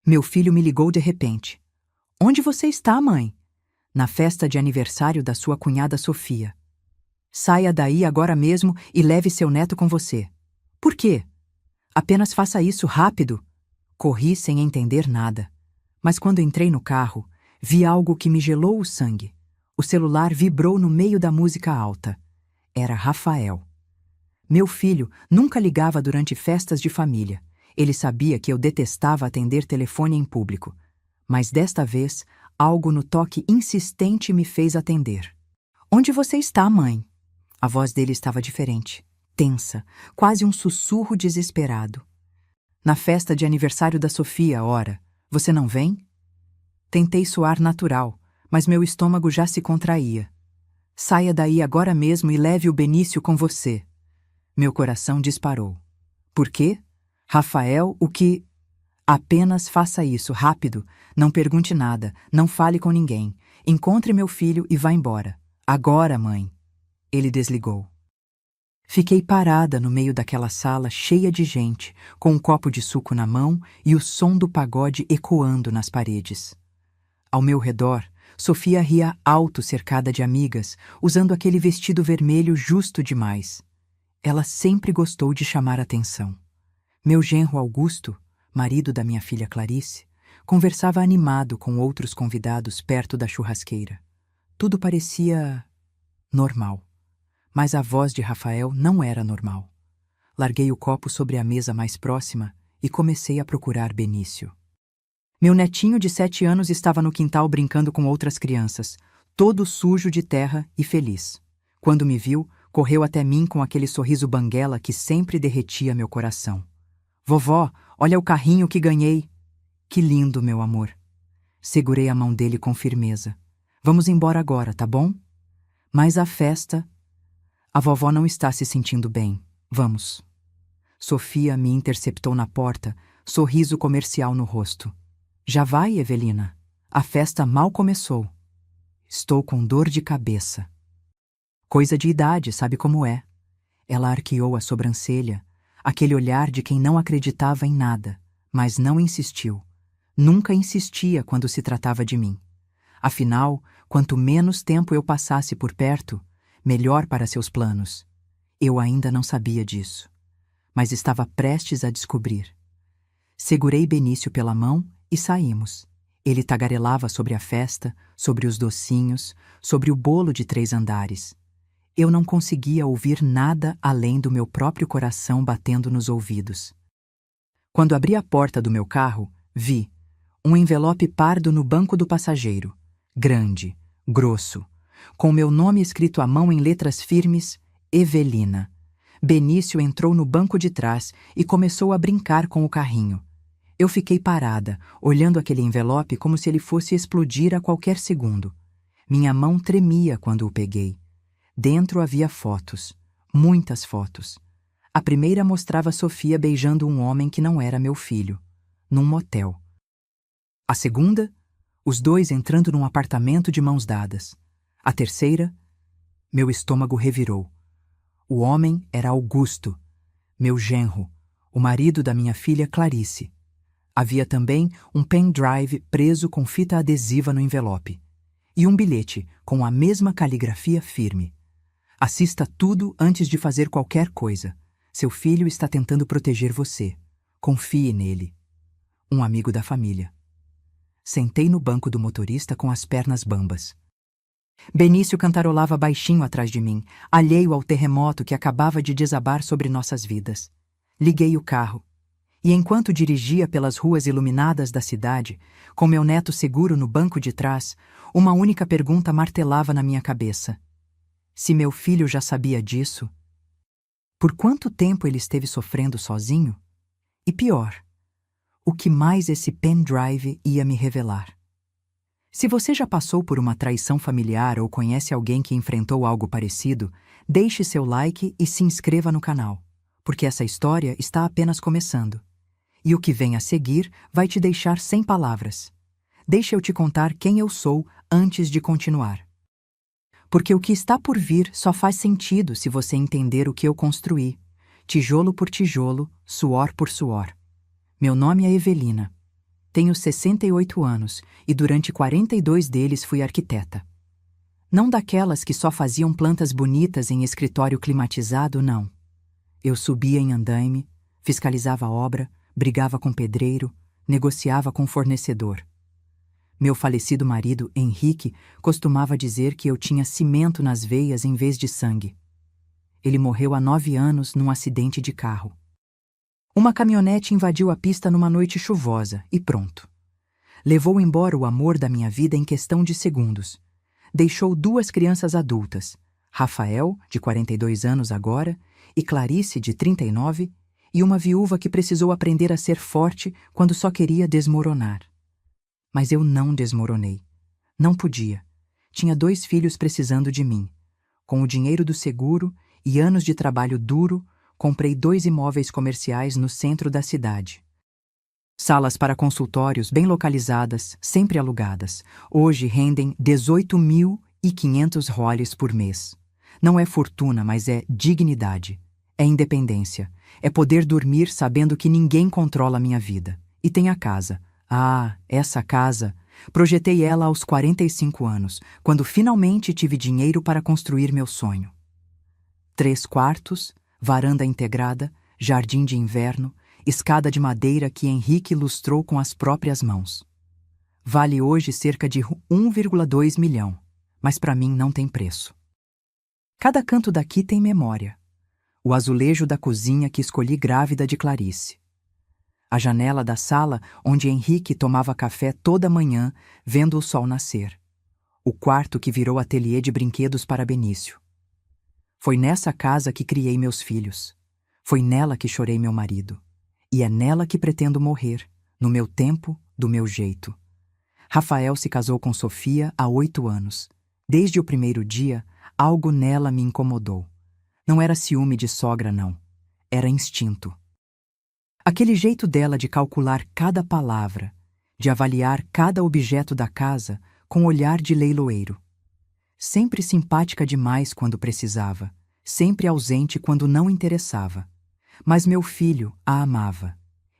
Meu filho me ligou de repente. Onde você está, mãe? Na festa de aniversário da sua cunhada Sofia. Saia daí agora mesmo e leve seu neto com você. Por quê? Apenas faça isso rápido. Corri sem entender nada. Mas quando entrei no carro, vi algo que me gelou o sangue. O celular vibrou no meio da música alta. Era Rafael. Meu filho nunca ligava durante festas de família. Ele sabia que eu detestava atender telefone em público. Mas desta vez, algo no toque insistente me fez atender. Onde você está, mãe? A voz dele estava diferente, tensa, quase um sussurro desesperado. Na festa de aniversário da Sofia, ora. Você não vem? Tentei soar natural, mas meu estômago já se contraía. Saia daí agora mesmo e leve o Benício com você. Meu coração disparou. Por quê? Rafael, o que... Apenas faça isso, rápido. Não pergunte nada, não fale com ninguém. Encontre meu filho e vá embora. Agora, mãe. Ele desligou. Fiquei parada no meio daquela sala cheia de gente, com um copo de suco na mão e o som do pagode ecoando nas paredes. Ao meu redor, Sofia ria alto cercada de amigas, usando aquele vestido vermelho justo demais. Ela sempre gostou de chamar atenção. Meu genro Augusto, marido da minha filha Clarice, conversava animado com outros convidados perto da churrasqueira. Tudo parecia normal. Mas a voz de Rafael não era normal. Larguei o copo sobre a mesa mais próxima e comecei a procurar Benício. Meu netinho de 7 anos estava no quintal brincando com outras crianças, todo sujo de terra e feliz. Quando me viu, correu até mim com aquele sorriso banguela que sempre derretia meu coração. Vovó, olha o carrinho que ganhei. Que lindo, meu amor. Segurei a mão dele com firmeza. Vamos embora agora, tá bom? Mas a festa... A vovó não está se sentindo bem. Vamos. Sofia me interceptou na porta, sorriso comercial no rosto. Já vai, Evelina? A festa mal começou. Estou com dor de cabeça. Coisa de idade, sabe como é? Ela arqueou a sobrancelha, aquele olhar de quem não acreditava em nada, mas não insistiu. Nunca insistia quando se tratava de mim. Afinal, quanto menos tempo eu passasse por perto, melhor para seus planos. Eu ainda não sabia disso, mas estava prestes a descobrir. Segurei Benício pela mão e saímos. Ele tagarelava sobre a festa, sobre os docinhos, sobre o bolo de 3 andares. Eu não conseguia ouvir nada além do meu próprio coração batendo nos ouvidos. Quando abri a porta do meu carro, vi um envelope pardo no banco do passageiro, grande, grosso, com meu nome escrito à mão em letras firmes, Evelina. Benício entrou no banco de trás e começou a brincar com o carrinho. Eu fiquei parada, olhando aquele envelope como se ele fosse explodir a qualquer segundo. Minha mão tremia quando o peguei. Dentro havia fotos, muitas fotos. A primeira mostrava Sofia beijando um homem que não era meu filho, num motel. A segunda, os dois entrando num apartamento de mãos dadas. A terceira, meu estômago revirou. O homem era Augusto, meu genro, o marido da minha filha Clarice. Havia também um pendrive preso com fita adesiva no envelope. E um bilhete com a mesma caligrafia firme. Assista tudo antes de fazer qualquer coisa. Seu filho está tentando proteger você. Confie nele. Um amigo da família. Sentei no banco do motorista com as pernas bambas. Benício cantarolava baixinho atrás de mim, alheio ao terremoto que acabava de desabar sobre nossas vidas. Liguei o carro. E enquanto dirigia pelas ruas iluminadas da cidade, com meu neto seguro no banco de trás, uma única pergunta martelava na minha cabeça. Se meu filho já sabia disso? Por quanto tempo ele esteve sofrendo sozinho? E pior, o que mais esse pendrive ia me revelar? Se você já passou por uma traição familiar ou conhece alguém que enfrentou algo parecido, deixe seu like e se inscreva no canal, porque essa história está apenas começando. E o que vem a seguir vai te deixar sem palavras. Deixa eu te contar quem eu sou antes de continuar. Porque o que está por vir só faz sentido se você entender o que eu construí, tijolo por tijolo, suor por suor. Meu nome é Evelina. Tenho 68 anos e durante 42 deles fui arquiteta. Não daquelas que só faziam plantas bonitas em escritório climatizado, não. Eu subia em andaime, fiscalizava a obra, brigava com pedreiro, negociava com fornecedor. Meu falecido marido, Henrique, costumava dizer que eu tinha cimento nas veias em vez de sangue. Ele morreu há 9 anos num acidente de carro. Uma caminhonete invadiu a pista numa noite chuvosa e pronto. Levou embora o amor da minha vida em questão de segundos. Deixou 2 crianças adultas, Rafael, de 42 anos agora, e Clarice, de 39, e uma viúva que precisou aprender a ser forte quando só queria desmoronar. Mas eu não desmoronei. Não podia. Tinha 2 filhos precisando de mim. Com o dinheiro do seguro e anos de trabalho duro, comprei 2 imóveis comerciais no centro da cidade. Salas para consultórios bem localizadas, sempre alugadas. Hoje rendem 18.500 roles por mês. Não é fortuna, mas é dignidade. É independência. É poder dormir sabendo que ninguém controla a minha vida. E tem a casa. Ah, essa casa. Projetei ela aos 45 anos, quando finalmente tive dinheiro para construir meu sonho. 3 quartos, varanda integrada, jardim de inverno, escada de madeira que Henrique lustrou com as próprias mãos. Vale hoje cerca de 1,2 milhão, mas para mim não tem preço. Cada canto daqui tem memória. O azulejo da cozinha que escolhi grávida de Clarice. A janela da sala onde Henrique tomava café toda manhã, vendo o sol nascer. O quarto que virou ateliê de brinquedos para Benício. Foi nessa casa que criei meus filhos. Foi nela que chorei meu marido. E é nela que pretendo morrer, no meu tempo, do meu jeito. Rafael se casou com Sofia há 8 anos. Desde o primeiro dia, algo nela me incomodou. Não era ciúme de sogra, não. Era instinto. Aquele jeito dela de calcular cada palavra, de avaliar cada objeto da casa com olhar de leiloeiro. Sempre simpática demais quando precisava, sempre ausente quando não interessava. Mas meu filho a amava.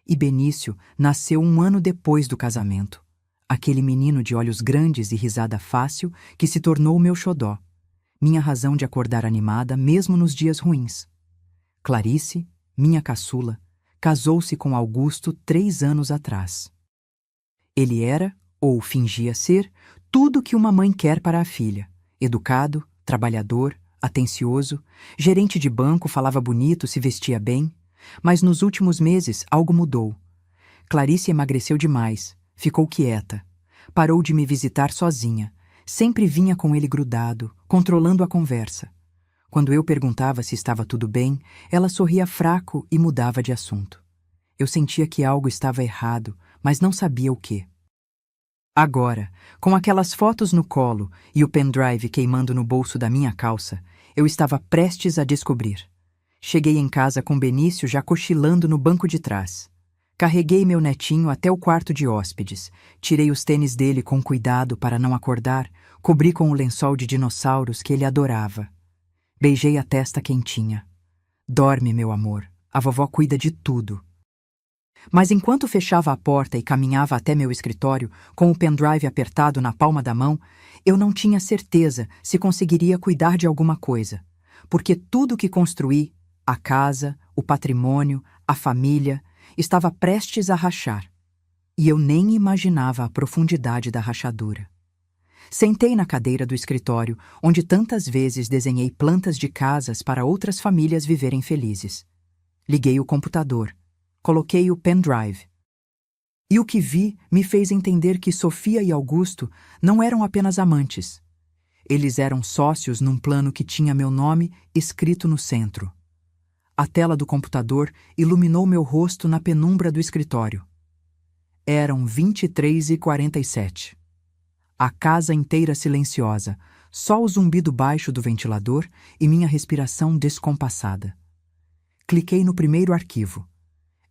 E Benício nasceu 1 ano depois do casamento. Aquele menino de olhos grandes e risada fácil que se tornou meu xodó. Minha razão de acordar animada mesmo nos dias ruins. Clarice, minha caçula, casou-se com Augusto 3 anos atrás. Ele era, ou fingia ser, tudo que uma mãe quer para a filha. Educado, trabalhador, atencioso, gerente de banco, falava bonito, se vestia bem. Mas nos últimos meses algo mudou. Clarice emagreceu demais, ficou quieta. Parou de me visitar sozinha. Sempre vinha com ele grudado, controlando a conversa. Quando eu perguntava se estava tudo bem, ela sorria fraco e mudava de assunto. Eu sentia que algo estava errado, mas não sabia o quê. Agora, com aquelas fotos no colo e o pendrive queimando no bolso da minha calça, eu estava prestes a descobrir. Cheguei em casa com Benício já cochilando no banco de trás. Carreguei meu netinho até o quarto de hóspedes, tirei os tênis dele com cuidado para não acordar, cobri com o lençol de dinossauros que ele adorava. Beijei a testa quentinha. Dorme, meu amor, a vovó cuida de tudo. Mas enquanto fechava a porta e caminhava até meu escritório, com o pendrive apertado na palma da mão, eu não tinha certeza se conseguiria cuidar de alguma coisa, porque tudo que construí, a casa, o patrimônio, a família, estava prestes a rachar. E eu nem imaginava a profundidade da rachadura. Sentei na cadeira do escritório, onde tantas vezes desenhei plantas de casas para outras famílias viverem felizes. Liguei o computador. Coloquei o pendrive. E o que vi me fez entender que Sofia e Augusto não eram apenas amantes. Eles eram sócios num plano que tinha meu nome escrito no centro. A tela do computador iluminou meu rosto na penumbra do escritório. Eram 23h47. A casa inteira silenciosa, só o zumbido baixo do ventilador e minha respiração descompassada. Cliquei no primeiro arquivo.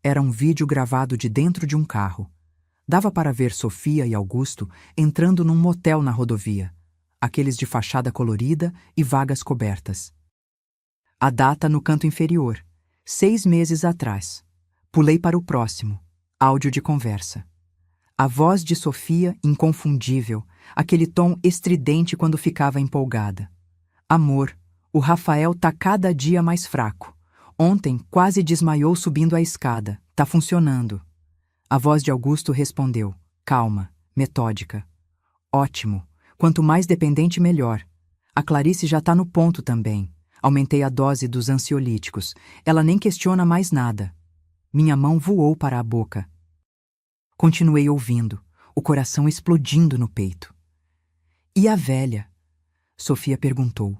Era um vídeo gravado de dentro de um carro. Dava para ver Sofia e Augusto entrando num motel na rodovia, aqueles de fachada colorida e vagas cobertas. A data no canto inferior, 6 meses atrás. Pulei para o próximo, áudio de conversa. A voz de Sofia, inconfundível, aquele tom estridente quando ficava empolgada. Amor, o Rafael tá cada dia mais fraco. Ontem quase desmaiou subindo a escada. Tá funcionando. A voz de Augusto respondeu, calma, metódica. Ótimo. Quanto mais dependente, melhor. A Clarice já tá no ponto também. Aumentei a dose dos ansiolíticos. Ela nem questiona mais nada. Minha mão voou para a boca. Continuei ouvindo, o coração explodindo no peito. E a velha? Sofia perguntou.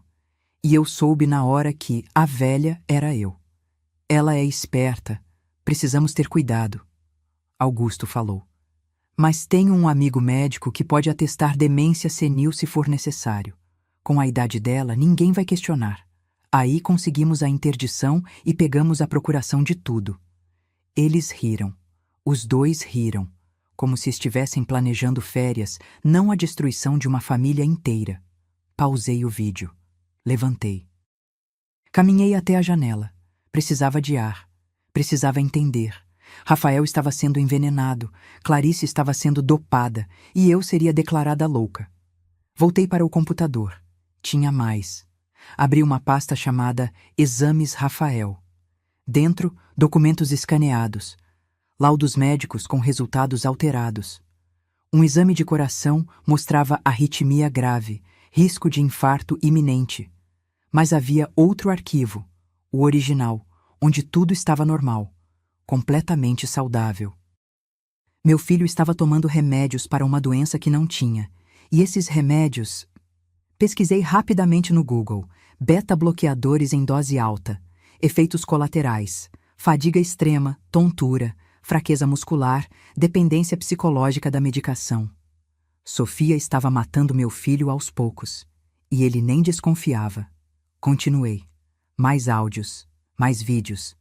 E eu soube na hora que a velha era eu. Ela é esperta. Precisamos ter cuidado. Augusto falou. Mas tenho um amigo médico que pode atestar demência senil se for necessário. Com a idade dela, ninguém vai questionar. Aí conseguimos a interdição e pegamos a procuração de tudo. Eles riram. Os dois riram, como se estivessem planejando férias, não a destruição de uma família inteira. Pausei o vídeo. Levantei. Caminhei até a janela. Precisava de ar. Precisava entender. Rafael estava sendo envenenado, Clarice estava sendo dopada e eu seria declarada louca. Voltei para o computador. Tinha mais. Abri uma pasta chamada Exames Rafael. Dentro, documentos escaneados. Laudos médicos com resultados alterados. Um exame de coração mostrava arritmia grave, risco de infarto iminente. Mas havia outro arquivo, o original, onde tudo estava normal, completamente saudável. Meu filho estava tomando remédios para uma doença que não tinha, e esses remédios... Pesquisei rapidamente no Google, beta-bloqueadores em dose alta, efeitos colaterais, fadiga extrema, tontura, fraqueza muscular, dependência psicológica da medicação. Sofia estava matando meu filho aos poucos, e ele nem desconfiava. Continuei. Mais áudios, mais vídeos.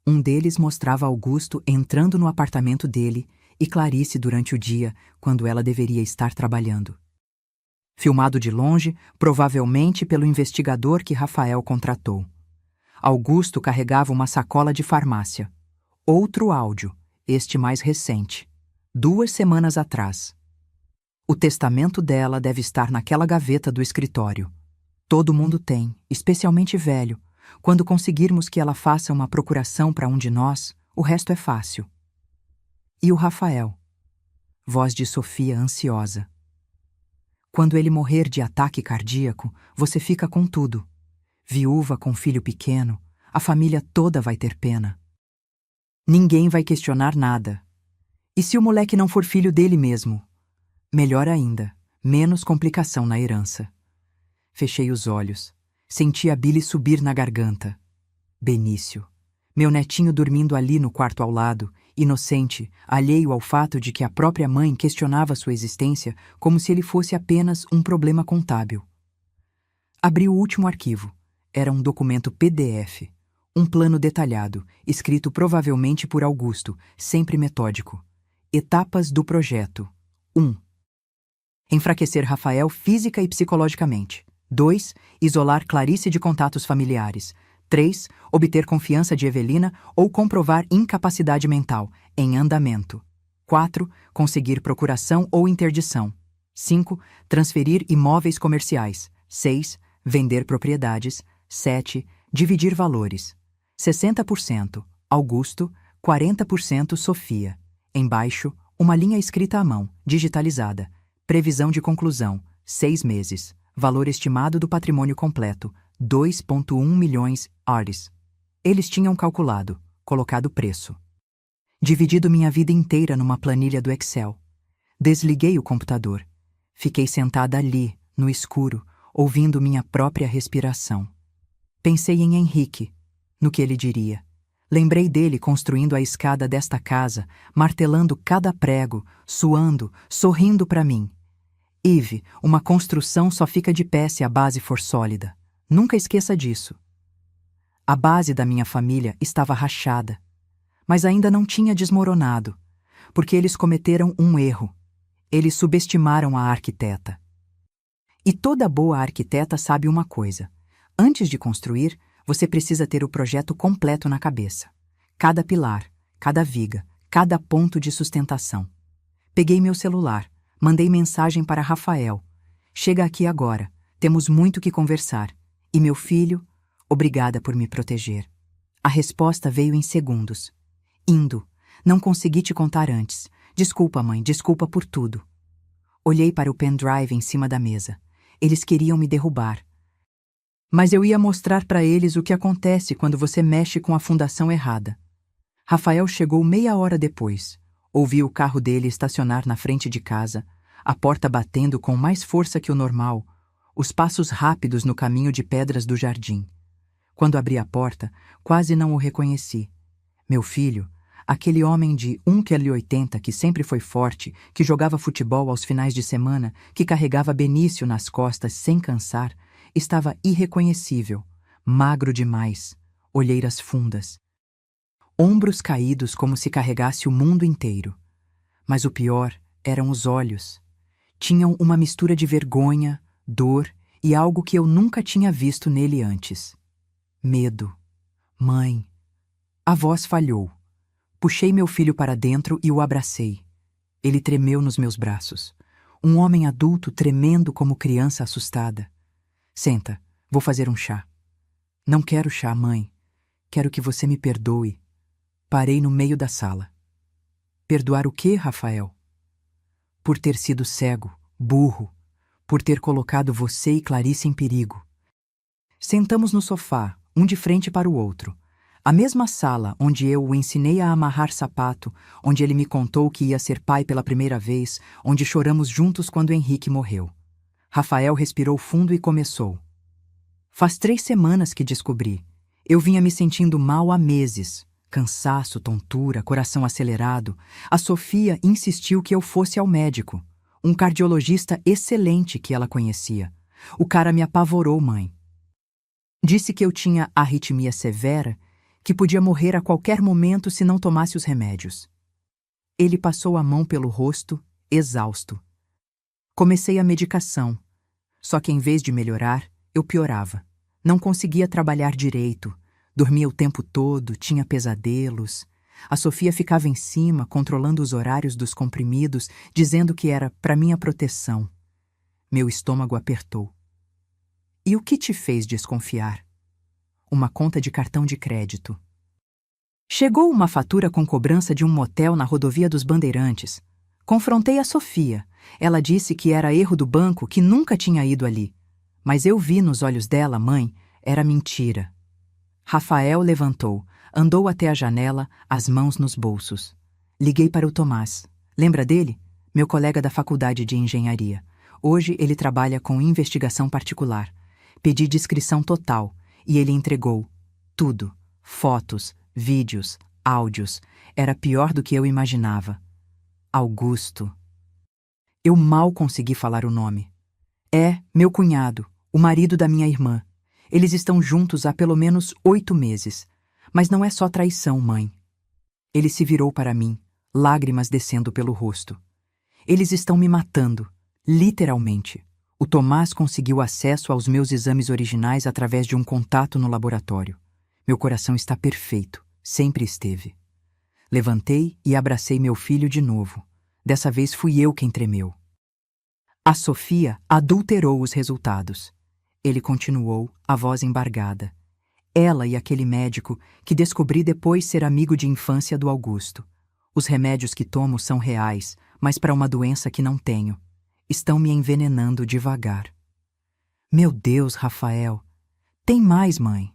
Um deles mostrava Augusto entrando no apartamento dele e Clarice durante o dia, quando ela deveria estar trabalhando. Filmado de longe, provavelmente pelo investigador que Rafael contratou. Augusto carregava uma sacola de farmácia. Outro áudio, este mais recente. 2 semanas atrás. O testamento dela deve estar naquela gaveta do escritório. Todo mundo tem, especialmente velho. Quando conseguirmos que ela faça uma procuração para um de nós, o resto é fácil. E o Rafael? Voz de Sofia ansiosa. Quando ele morrer de ataque cardíaco, você fica com tudo. Viúva com filho pequeno, a família toda vai ter pena. Ninguém vai questionar nada. E se o moleque não for filho dele mesmo? Melhor ainda, menos complicação na herança. Fechei os olhos. Senti a bile subir na garganta. Benício. Meu netinho dormindo ali no quarto ao lado, inocente, alheio ao fato de que a própria mãe questionava sua existência como se ele fosse apenas um problema contábil. Abri o último arquivo. Era um documento PDF. Um plano detalhado, escrito provavelmente por Augusto, sempre metódico. Etapas do projeto. 1. Enfraquecer Rafael física e psicologicamente. 2. Isolar Clarice de contatos familiares. 3. Obter confiança de Evelina ou comprovar incapacidade mental, em andamento. 4. Conseguir procuração ou interdição. 5. Transferir imóveis comerciais. 6. Vender propriedades. 7. Dividir valores. 60% Augusto, 40% Sofia. Embaixo, uma linha escrita à mão, digitalizada. Previsão de conclusão, 6 meses. Valor estimado do patrimônio completo, 2,1 milhões ARS. Eles tinham calculado, colocado preço. Dividido minha vida inteira numa planilha do Excel. Desliguei o computador. Fiquei sentada ali, no escuro, ouvindo minha própria respiração. Pensei em Henrique, no que ele diria. Lembrei dele construindo a escada desta casa, martelando cada prego, suando, sorrindo para mim. Ive, uma construção só fica de pé se a base for sólida. Nunca esqueça disso. A base da minha família estava rachada, mas ainda não tinha desmoronado, porque eles cometeram um erro. Eles subestimaram a arquiteta. E toda boa arquiteta sabe uma coisa. Antes de construir, você precisa ter o projeto completo na cabeça. Cada pilar, cada viga, cada ponto de sustentação. Peguei meu celular, mandei mensagem para Rafael. Chega aqui agora, temos muito que conversar. E meu filho, obrigada por me proteger. A resposta veio em segundos. Indo, não consegui te contar antes. Desculpa, mãe, desculpa por tudo. Olhei para o pendrive em cima da mesa. Eles queriam me derrubar. Mas eu ia mostrar para eles o que acontece quando você mexe com a fundação errada. Rafael chegou meia hora depois. Ouvi o carro dele estacionar na frente de casa, a porta batendo com mais força que o normal, os passos rápidos no caminho de pedras do jardim. Quando abri a porta, quase não o reconheci. Meu filho, aquele homem de 1,80 kg que sempre foi forte, que jogava futebol aos finais de semana, que carregava Benício nas costas sem cansar, estava irreconhecível, magro demais, olheiras fundas. Ombros caídos como se carregasse o mundo inteiro. Mas o pior eram os olhos. Tinham uma mistura de vergonha, dor e algo que eu nunca tinha visto nele antes. Medo. Mãe. A voz falhou. Puxei meu filho para dentro e o abracei. Ele tremeu nos meus braços. Um homem adulto tremendo como criança assustada. Senta, vou fazer um chá. Não quero chá, mãe. Quero que você me perdoe. Parei no meio da sala. Perdoar o quê, Rafael? Por ter sido cego, burro, por ter colocado você e Clarice em perigo. Sentamos no sofá, um de frente para o outro. A mesma sala onde eu o ensinei a amarrar sapato, onde ele me contou que ia ser pai pela primeira vez, onde choramos juntos quando Henrique morreu. Rafael respirou fundo e começou. Faz 3 semanas que descobri. Eu vinha me sentindo mal há meses. Cansaço, tontura, coração acelerado. A Sofia insistiu que eu fosse ao médico. Um cardiologista excelente que ela conhecia. O cara me apavorou, mãe. Disse que eu tinha arritmia severa, que podia morrer a qualquer momento se não tomasse os remédios. Ele passou a mão pelo rosto, exausto. Comecei a medicação, só que em vez de melhorar, eu piorava. Não conseguia trabalhar direito, dormia o tempo todo, tinha pesadelos. A Sofia ficava em cima, controlando os horários dos comprimidos, dizendo que era para minha proteção. Meu estômago apertou. E o que te fez desconfiar? Uma conta de cartão de crédito. Chegou uma fatura com cobrança de um motel na rodovia dos Bandeirantes. Confrontei a Sofia. Ela disse que era erro do banco, que nunca tinha ido ali. Mas eu vi nos olhos dela, mãe, era mentira. Rafael levantou, andou até a janela, as mãos nos bolsos. Liguei para o Tomás. Lembra dele? Meu colega da faculdade de engenharia. Hoje ele trabalha com investigação particular. Pedi descrição total e ele entregou tudo. Fotos, vídeos, áudios. Era pior do que eu imaginava. Augusto. Eu mal consegui falar o nome. É meu cunhado, o marido da minha irmã. Eles estão juntos há pelo menos 8 meses. Mas não é só traição, mãe. Ele se virou para mim, lágrimas descendo pelo rosto. Eles estão me matando, literalmente. O Tomás conseguiu acesso aos meus exames originais através de um contato no laboratório. Meu coração está perfeito, sempre esteve. Levantei e abracei meu filho de novo. Dessa vez fui eu quem tremeu. A Sofia adulterou os resultados. Ele continuou, a voz embargada. Ela e aquele médico, que descobri depois ser amigo de infância do Augusto. Os remédios que tomo são reais, mas para uma doença que não tenho. Estão me envenenando devagar. Meu Deus, Rafael! Tem mais, mãe!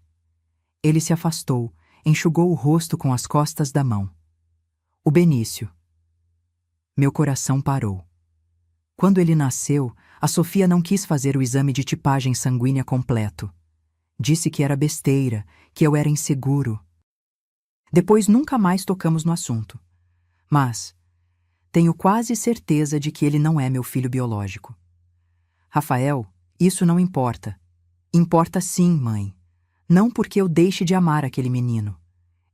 Ele se afastou, enxugou o rosto com as costas da mão. O Benício. Meu coração parou. Quando ele nasceu, a Sofia não quis fazer o exame de tipagem sanguínea completo. Disse que era besteira, que eu era inseguro. Depois nunca mais tocamos no assunto. Mas tenho quase certeza de que ele não é meu filho biológico. Rafael, isso não importa. Importa sim, mãe. Não porque eu deixe de amar aquele menino.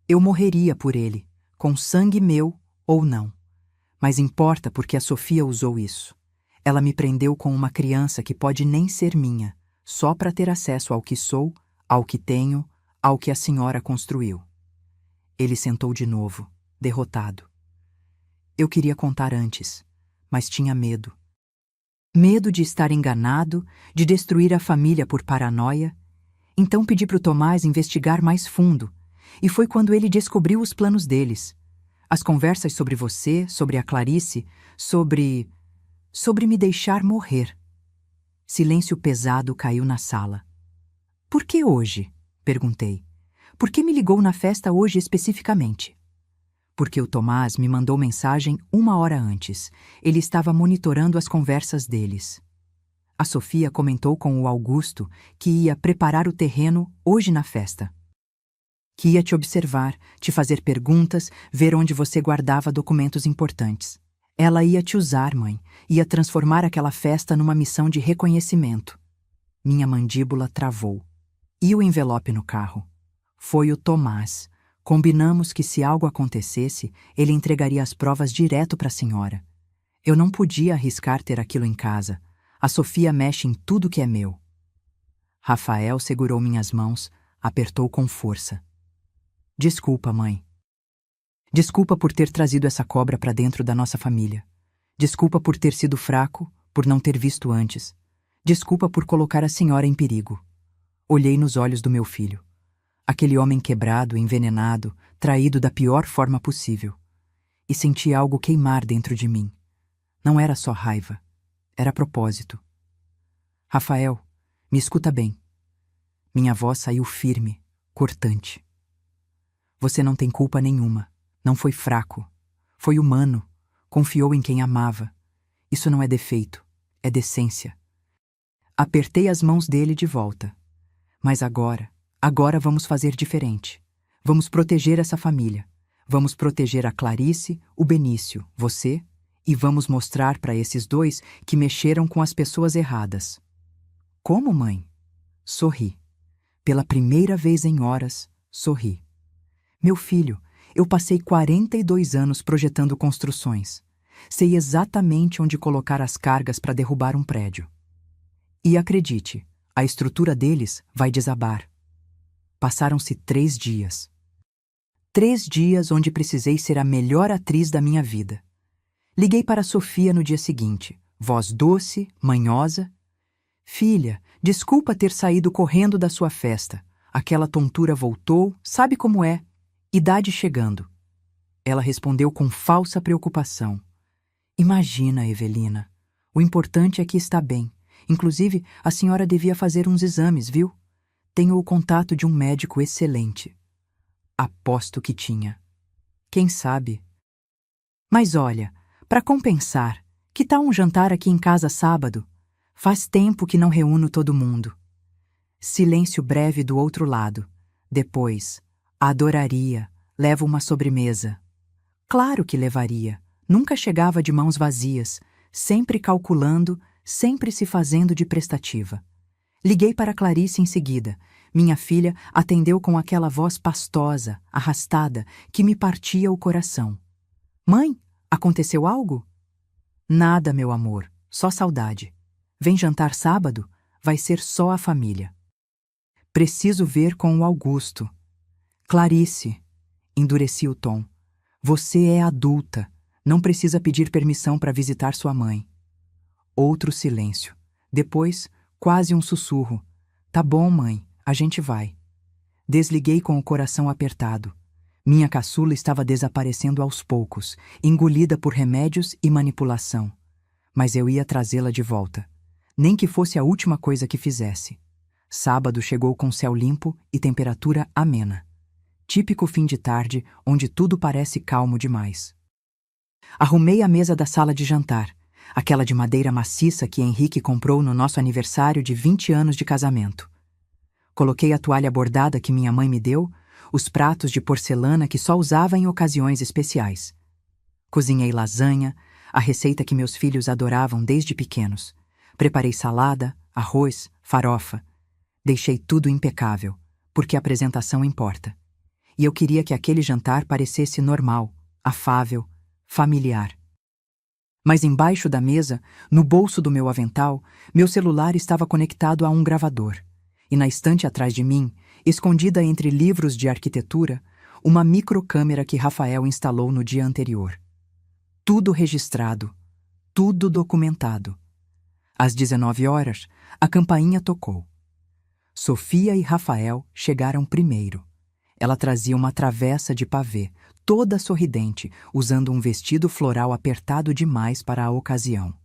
Eu morreria por ele, com sangue meu ou não. Mas importa porque a Sofia usou isso. Ela me prendeu com uma criança que pode nem ser minha, só para ter acesso ao que sou, ao que tenho, ao que a senhora construiu. Ele sentou de novo, derrotado. Eu queria contar antes, mas tinha medo. Medo de estar enganado, de destruir a família por paranoia. Então pedi para o Tomás investigar mais fundo, e foi quando ele descobriu os planos deles. As conversas sobre você, sobre a Clarice, sobre me deixar morrer. Silêncio pesado caiu na sala. Por que hoje? Perguntei. Por que me ligou na festa hoje especificamente? Porque o Tomás me mandou mensagem 1 hora antes. Ele estava monitorando as conversas deles. A Sofia comentou com o Augusto que ia preparar o terreno hoje na festa. Que ia te observar, te fazer perguntas, ver onde você guardava documentos importantes. Ela ia te usar, mãe, ia transformar aquela festa numa missão de reconhecimento. Minha mandíbula travou. E o envelope no carro? Foi o Tomás. Combinamos que se algo acontecesse, ele entregaria as provas direto para a senhora. Eu não podia arriscar ter aquilo em casa. A Sofia mexe em tudo que é meu. Rafael segurou minhas mãos, apertou com força. Desculpa, mãe. Desculpa por ter trazido essa cobra para dentro da nossa família. Desculpa por ter sido fraco, por não ter visto antes. Desculpa por colocar a senhora em perigo. Olhei nos olhos do meu filho. Aquele homem quebrado, envenenado, traído da pior forma possível. E senti algo queimar dentro de mim. Não era só raiva. Era propósito. Rafael, me escuta bem. Minha voz saiu firme, cortante. Você não tem culpa nenhuma. Não foi fraco. Foi humano. Confiou em quem amava. Isso não é defeito. É decência. Apertei as mãos dele de volta. Mas agora vamos fazer diferente. Vamos proteger essa família. Vamos proteger a Clarice, o Benício, você, e vamos mostrar para esses dois que mexeram com as pessoas erradas. Como, mãe? Sorri. Pela primeira vez em horas, sorri. Meu filho, eu passei 42 anos projetando construções. Sei exatamente onde colocar as cargas para derrubar um prédio. E acredite, a estrutura deles vai desabar. Passaram-se 3 dias. 3 dias onde precisei ser a melhor atriz da minha vida. Liguei para a Sofia no dia seguinte, voz doce, manhosa. Filha, desculpa ter saído correndo da sua festa. Aquela tontura voltou, sabe como é? Idade chegando. Ela respondeu com falsa preocupação. Imagina, Evelina. O importante é que está bem. Inclusive, a senhora devia fazer uns exames, viu? Tenho o contato de um médico excelente. Aposto que tinha. Quem sabe? Mas olha, para compensar, que tal um jantar aqui em casa sábado? Faz tempo que não reúno todo mundo. Silêncio breve do outro lado. Depois, adoraria, levo uma sobremesa. Claro que levaria. Nunca chegava de mãos vazias, sempre calculando, sempre se fazendo de prestativa. Liguei para Clarice em seguida. Minha filha atendeu com aquela voz pastosa, arrastada, que me partia o coração. Mãe, aconteceu algo? Nada, meu amor, só saudade. Vem jantar sábado? Vai ser só a família. Preciso ver com o Augusto. Clarice, endureci o tom. Você é adulta, não precisa pedir permissão para visitar sua mãe. Outro silêncio. Depois, quase um sussurro. Tá bom, mãe, a gente vai. Desliguei com o coração apertado. Minha caçula estava desaparecendo aos poucos, engolida por remédios e manipulação. Mas eu ia trazê-la de volta. Nem que fosse a última coisa que fizesse. Sábado chegou com céu limpo e temperatura amena. Típico fim de tarde, onde tudo parece calmo demais. Arrumei a mesa da sala de jantar, aquela de madeira maciça que Henrique comprou no nosso aniversário de 20 anos de casamento. Coloquei a toalha bordada que minha mãe me deu, os pratos de porcelana que só usava em ocasiões especiais. Cozinhei lasanha, a receita que meus filhos adoravam desde pequenos. Preparei salada, arroz, farofa. Deixei tudo impecável, porque a apresentação importa. E eu queria que aquele jantar parecesse normal, afável, familiar. Mas embaixo da mesa, no bolso do meu avental, meu celular estava conectado a um gravador. E na estante atrás de mim, escondida entre livros de arquitetura, uma microcâmera que Rafael instalou no dia anterior. Tudo registrado, tudo documentado. Às 19 horas, a campainha tocou. Sofia e Rafael chegaram primeiro. Ela trazia uma travessa de pavê, toda sorridente, usando um vestido floral apertado demais para a ocasião.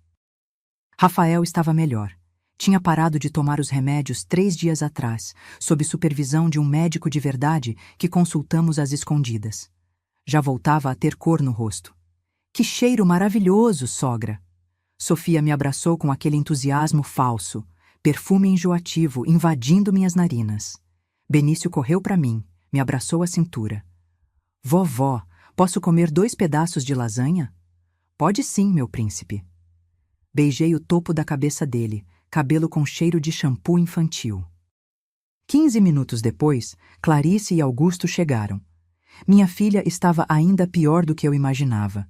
Rafael estava melhor. Tinha parado de tomar os remédios 3 dias atrás, sob supervisão de um médico de verdade que consultamos às escondidas. Já voltava a ter cor no rosto. Que cheiro maravilhoso, sogra! Sofia me abraçou com aquele entusiasmo falso, perfume enjoativo invadindo minhas narinas. Benício correu para mim, me abraçou à cintura. Vovó, posso comer 2 pedaços de lasanha? Pode sim, meu príncipe. Beijei o topo da cabeça dele, cabelo com cheiro de shampoo infantil. 15 minutos depois, Clarice e Augusto chegaram. Minha filha estava ainda pior do que eu imaginava.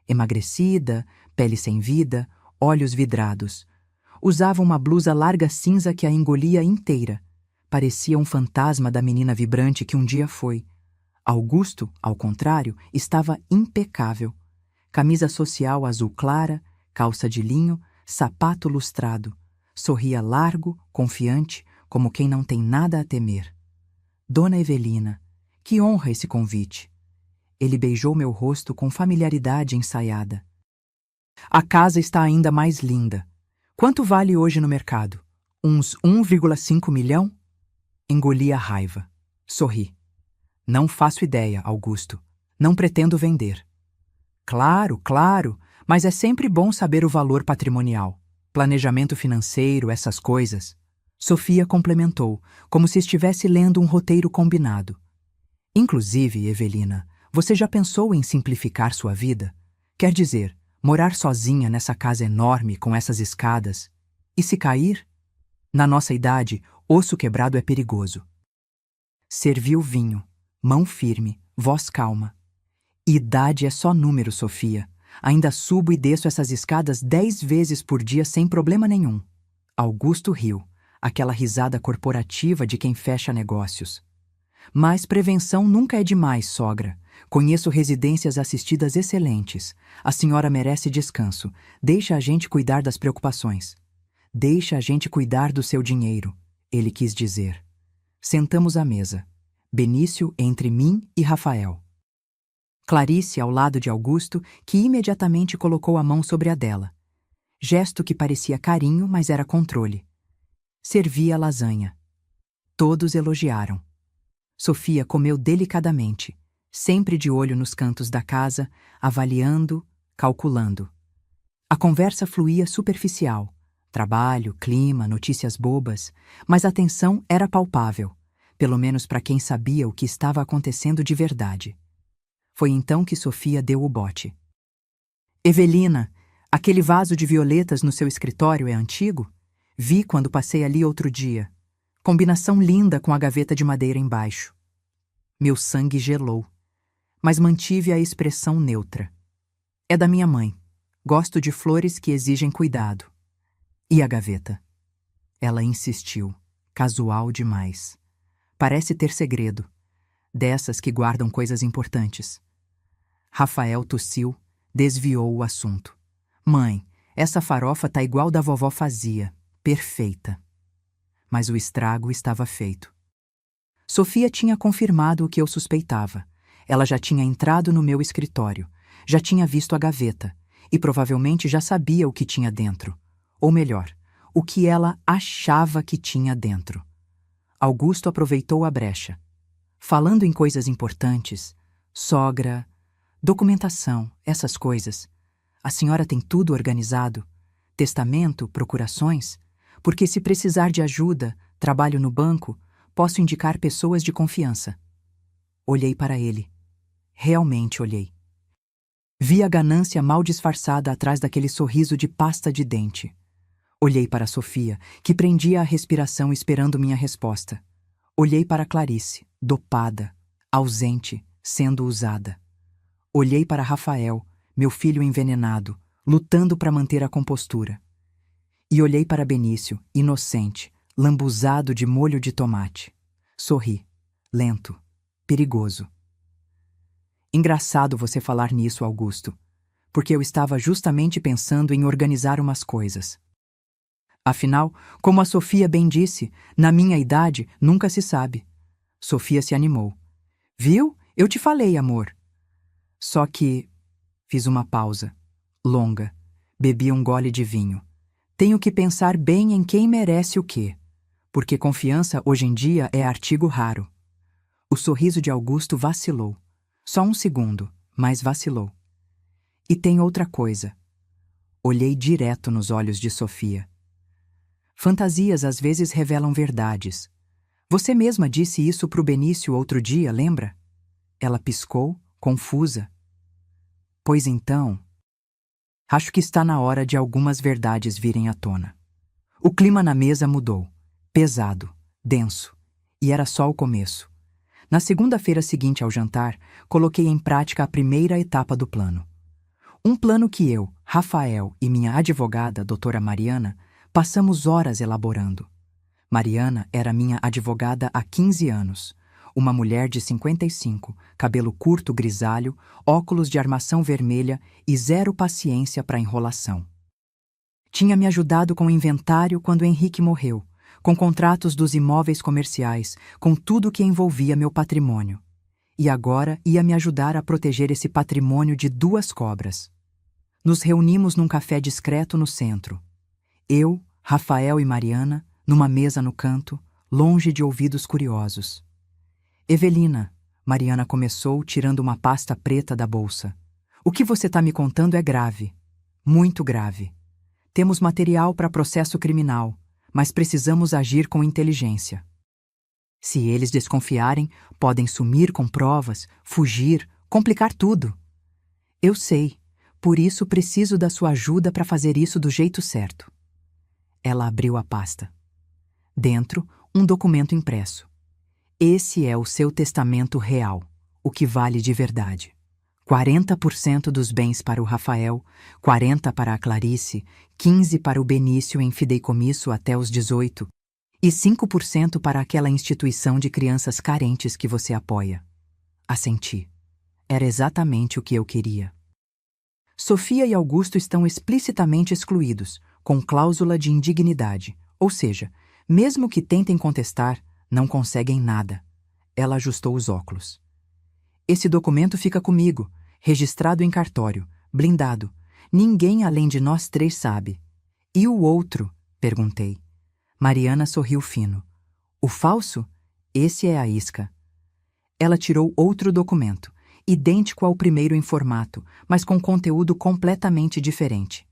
Emagrecida, pele sem vida, olhos vidrados. Usava uma blusa larga cinza que a engolia inteira. Parecia um fantasma da menina vibrante que um dia foi. Augusto, ao contrário, estava impecável. Camisa social azul clara, calça de linho, sapato lustrado. Sorria largo, confiante, como quem não tem nada a temer. Dona Evelina, que honra esse convite. Ele beijou meu rosto com familiaridade ensaiada. A casa está ainda mais linda. Quanto vale hoje no mercado? Uns 1,5 milhão? Engoli a raiva. Sorri. Não faço ideia, Augusto. Não pretendo vender. Claro, claro, mas é sempre bom saber o valor patrimonial. Planejamento financeiro, essas coisas. Sofia complementou, como se estivesse lendo um roteiro combinado. Inclusive, Evelina, você já pensou em simplificar sua vida? Quer dizer, morar sozinha nessa casa enorme com essas escadas? E se cair? Na nossa idade, osso quebrado é perigoso. Serviu vinho, mão firme, voz calma. Idade é só número, Sofia. Ainda subo e desço essas escadas 10 vezes por dia sem problema nenhum. Augusto riu, aquela risada corporativa de quem fecha negócios. Mas prevenção nunca é demais, sogra. Conheço residências assistidas excelentes. A senhora merece descanso. Deixa a gente cuidar das preocupações. Deixa a gente cuidar do seu dinheiro, ele quis dizer. Sentamos à mesa. Benício entre mim e Rafael. Clarice ao lado de Augusto, que imediatamente colocou a mão sobre a dela. Gesto que parecia carinho, mas era controle. Servi a lasanha. Todos elogiaram. Sofia comeu delicadamente, sempre de olho nos cantos da casa, avaliando, calculando. A conversa fluía superficial. Trabalho, clima, notícias bobas, mas a tensão era palpável, pelo menos para quem sabia o que estava acontecendo de verdade. Foi então que Sofia deu o bote. Evelina, aquele vaso de violetas no seu escritório é antigo? Vi quando passei ali outro dia. Combinação linda com a gaveta de madeira embaixo. Meu sangue gelou, mas mantive a expressão neutra. É da minha mãe. Gosto de flores que exigem cuidado. E a gaveta? Ela insistiu, casual demais. Parece ter segredo, dessas que guardam coisas importantes. Rafael tossiu, desviou o assunto. Mãe, essa farofa tá igual da vovó fazia, perfeita. Mas o estrago estava feito. Sofia tinha confirmado o que eu suspeitava. Ela já tinha entrado no meu escritório, já tinha visto a gaveta e provavelmente já sabia o que tinha dentro. Ou melhor, o que ela achava que tinha dentro. Augusto aproveitou a brecha. Falando em coisas importantes, sogra, documentação, essas coisas. A senhora tem tudo organizado? Testamento, procurações? Porque se precisar de ajuda, trabalho no banco, posso indicar pessoas de confiança. Olhei para ele. Realmente olhei. Vi a ganância mal disfarçada atrás daquele sorriso de pasta de dente. Olhei para Sofia, que prendia a respiração esperando minha resposta. Olhei para Clarice, dopada, ausente, sendo usada. Olhei para Rafael, meu filho envenenado, lutando para manter a compostura. E olhei para Benício, inocente, lambuzado de molho de tomate. Sorri, lento, perigoso. Engraçado você falar nisso, Augusto. porque eu estava justamente pensando em organizar umas coisas. Afinal, como a Sofia bem disse, na minha idade nunca se sabe. Sofia se animou. Viu? Eu te falei, amor. Só que... Fiz uma pausa. Longa. Bebi um gole de vinho. Tenho que pensar bem em quem merece o quê. Porque confiança hoje em dia é artigo raro. O sorriso de Augusto vacilou. Só um segundo, mas vacilou. E tem outra coisa. Olhei direto nos olhos de Sofia. Fantasias às vezes revelam verdades. Você mesma disse isso pro Benício outro dia, lembra? Ela piscou, confusa. Pois então... Acho que está na hora de algumas verdades virem à tona. O clima na mesa mudou. Pesado, denso. E era só o começo. Na segunda-feira seguinte ao jantar, coloquei em prática a primeira etapa do plano. Um plano que eu, Rafael e minha advogada, doutora Mariana, passamos horas elaborando. Mariana era minha advogada há 15 anos. Uma mulher de 55, cabelo curto grisalho, óculos de armação vermelha e zero paciência para enrolação. Tinha me ajudado com o inventário quando Henrique morreu, com contratos dos imóveis comerciais, com tudo que envolvia meu patrimônio. E agora ia me ajudar a proteger esse patrimônio de duas cobras. Nos reunimos num café discreto no centro. Eu, Rafael e Mariana, numa mesa no canto, longe de ouvidos curiosos. Evelina, Mariana começou tirando uma pasta preta da bolsa. O que você está me contando é grave. Muito grave. Temos material para processo criminal, mas precisamos agir com inteligência. Se eles desconfiarem, podem sumir com provas, fugir, complicar tudo. Eu sei, por isso preciso da sua ajuda para fazer isso do jeito certo. Ela abriu a pasta. Dentro, um documento impresso. Esse é o seu testamento real, o que vale de verdade. 40% dos bens para o Rafael, 40% para a Clarice, 15% para o Benício em fideicomisso até os 18 e 5% para aquela instituição de crianças carentes que você apoia. Assenti. Era exatamente o que eu queria. Sofia e Augusto estão explicitamente excluídos, com cláusula de indignidade, ou seja, mesmo que tentem contestar, não conseguem nada. Ela ajustou os óculos. Esse documento fica comigo, registrado em cartório, blindado. Ninguém além de nós três sabe. E o outro? Perguntei. Mariana sorriu fino. O falso? Esse é a isca. Ela tirou outro documento, idêntico ao primeiro em formato, mas com conteúdo completamente diferente.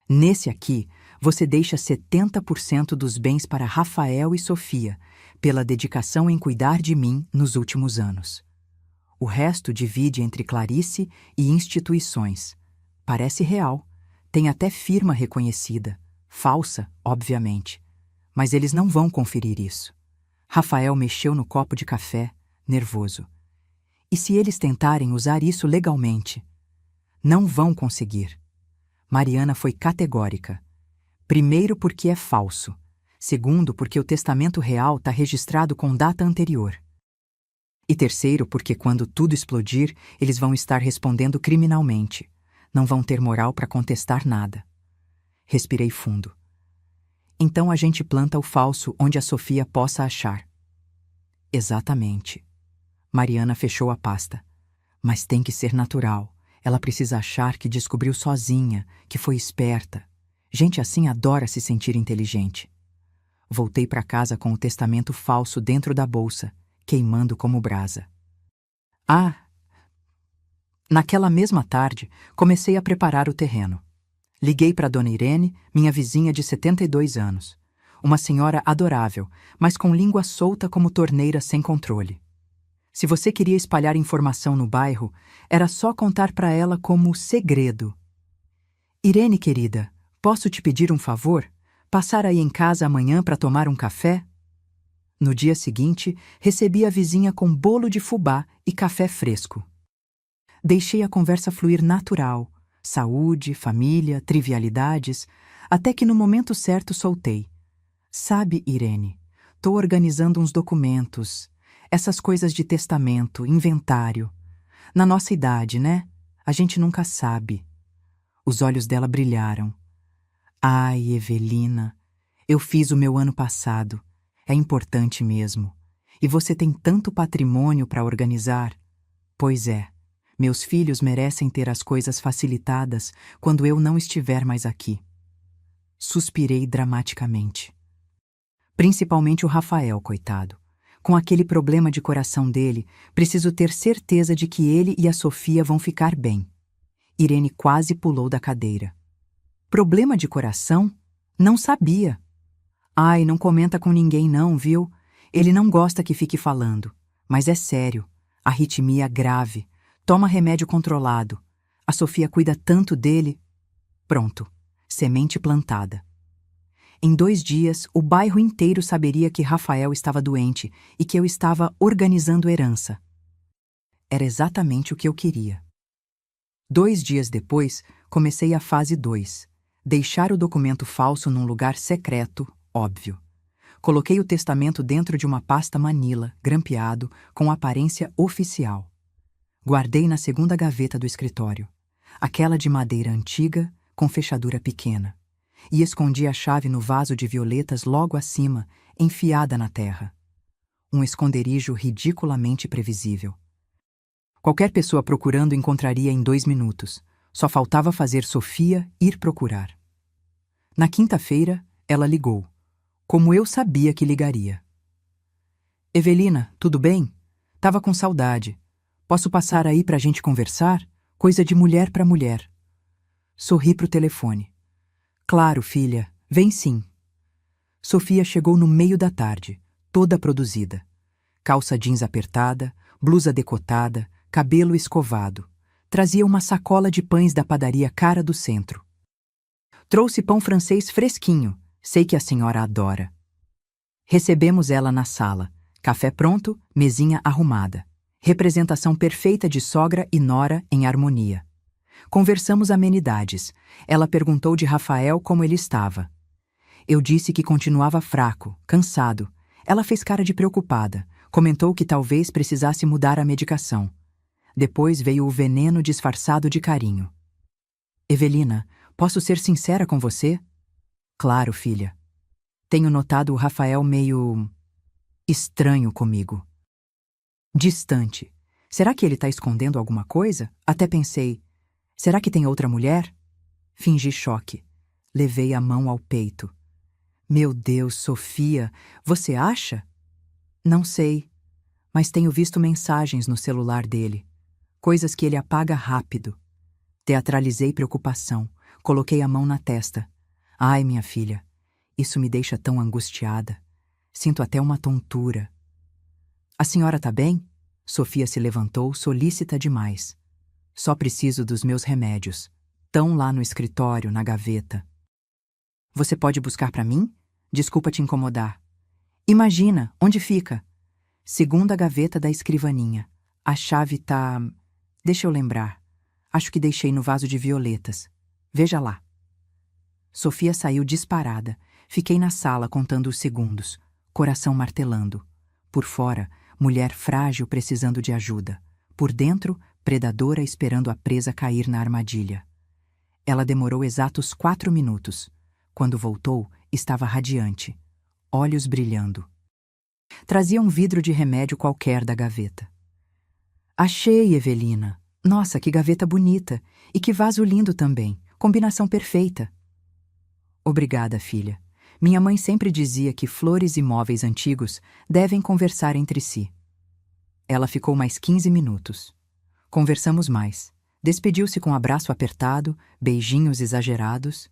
Nesse aqui, você deixa 70% dos bens para Rafael e Sofia, pela dedicação em cuidar de mim nos últimos anos. O resto divide entre Clarice e instituições. Parece real. Tem até firma reconhecida. Falsa, obviamente. Mas eles não vão conferir isso. Rafael mexeu no copo de café, nervoso. E se eles tentarem usar isso legalmente? Não vão conseguir. Mariana foi categórica. Primeiro, porque é falso. Segundo, porque o testamento real está registrado com data anterior. E terceiro, porque quando tudo explodir, eles vão estar respondendo criminalmente. Não vão ter moral para contestar nada. Respirei fundo. Então a gente planta o falso onde a Sofia possa achar. Exatamente. Mariana fechou a pasta. Mas tem que ser natural. Ela precisa achar que descobriu sozinha, que foi esperta. Gente assim adora se sentir inteligente. Voltei para casa com o testamento falso dentro da bolsa, queimando como brasa. Naquela mesma tarde, comecei a preparar o terreno. Liguei para Dona Irene, minha vizinha de 72 anos. Uma senhora adorável, mas com língua solta como torneira sem controle. Se você queria espalhar informação no bairro, era só contar para ela como segredo. Irene, querida, posso te pedir um favor? Passar aí em casa amanhã para tomar um café? No dia seguinte, recebi a vizinha com bolo de fubá e café fresco. Deixei a conversa fluir natural, saúde, família, trivialidades, até que no momento certo soltei. Sabe, Irene, tô organizando uns documentos, essas coisas de testamento, inventário. Na nossa idade, né? A A gente nunca sabe. Os olhos dela brilharam. Ai, Evelina, eu fiz o meu ano passado. É importante mesmo. E você tem tanto patrimônio para organizar. Pois é, meus filhos merecem ter as coisas facilitadas quando eu não estiver mais aqui. Suspirei dramaticamente. Principalmente o Rafael, coitado. Com aquele problema de coração dele, preciso ter certeza de que ele e a Sofia vão ficar bem. Irene quase pulou da cadeira. Problema de coração? Não sabia. Ai, não comenta com ninguém não, viu? Ele não gosta que fique falando. Mas é sério. Arritmia grave. Toma remédio controlado. A Sofia cuida tanto dele. Pronto. Semente plantada. Em 2 dias, o bairro inteiro saberia que Rafael estava doente e que eu estava organizando herança. Era exatamente o que eu queria. 2 dias depois, comecei a fase 2. Deixar o documento falso num lugar secreto, óbvio. Coloquei o testamento dentro de uma pasta Manila, grampeado, com aparência oficial. Guardei na segunda gaveta do escritório, aquela de madeira antiga, com fechadura pequena, e escondi a chave no vaso de violetas logo acima, enfiada na terra. Um esconderijo ridiculamente previsível. Qualquer pessoa procurando encontraria em 2 minutos. Só faltava fazer Sofia ir procurar. Na quinta-feira, ela ligou, como eu sabia que ligaria. Evelina, tudo bem? Tava com saudade. Posso passar aí pra gente conversar? Coisa de mulher pra mulher. Sorri pro telefone. Claro, filha, vem sim. Sofia chegou no meio da tarde, toda produzida. Calça jeans apertada, blusa decotada, cabelo escovado. Trazia uma sacola de pães da padaria Cara do Centro. Trouxe pão francês fresquinho, sei que a senhora adora. Recebemos ela na sala, café pronto, mesinha arrumada. Representação perfeita de sogra e nora em harmonia. Conversamos amenidades. Ela perguntou de Rafael como ele estava. Eu disse que continuava fraco, cansado. Ela fez cara de preocupada, comentou que talvez precisasse mudar a medicação. Depois veio o veneno disfarçado de carinho. Evelina, posso ser sincera com você? Claro, filha. Tenho notado o Rafael meio estranho comigo. Distante. Será que ele está escondendo alguma coisa? Até pensei, será que tem outra mulher? Fingi choque. Levei a mão ao peito. Meu Deus, Sofia, você acha? Não sei, mas tenho visto mensagens no celular dele. Coisas que ele apaga rápido. Teatralizei preocupação. Coloquei a mão na testa. Ai, minha filha, isso me deixa tão angustiada. Sinto até uma tontura. A senhora tá bem? Sofia se levantou, solícita demais. Só preciso dos meus remédios. Tão lá no escritório, na gaveta. Você pode buscar para mim? Desculpa te incomodar. Imagina, onde fica? Segunda gaveta da escrivaninha. A chave tá... Deixa eu lembrar. Acho que deixei no vaso de violetas. Veja lá. Sofia saiu disparada. Fiquei na sala contando os segundos, coração martelando. Por fora, mulher frágil precisando de ajuda. Por dentro, predadora esperando a presa cair na armadilha. Ela demorou exatos 4 minutos. Quando voltou, estava radiante, olhos brilhando. Trazia um vidro de remédio qualquer da gaveta. Achei, Evelina. Nossa, que gaveta bonita. E que vaso lindo também. Combinação perfeita. Obrigada, filha. Minha mãe sempre dizia que flores e móveis antigos devem conversar entre si. Ela ficou mais 15 minutos. Conversamos mais. Despediu-se com um abraço apertado, beijinhos exagerados.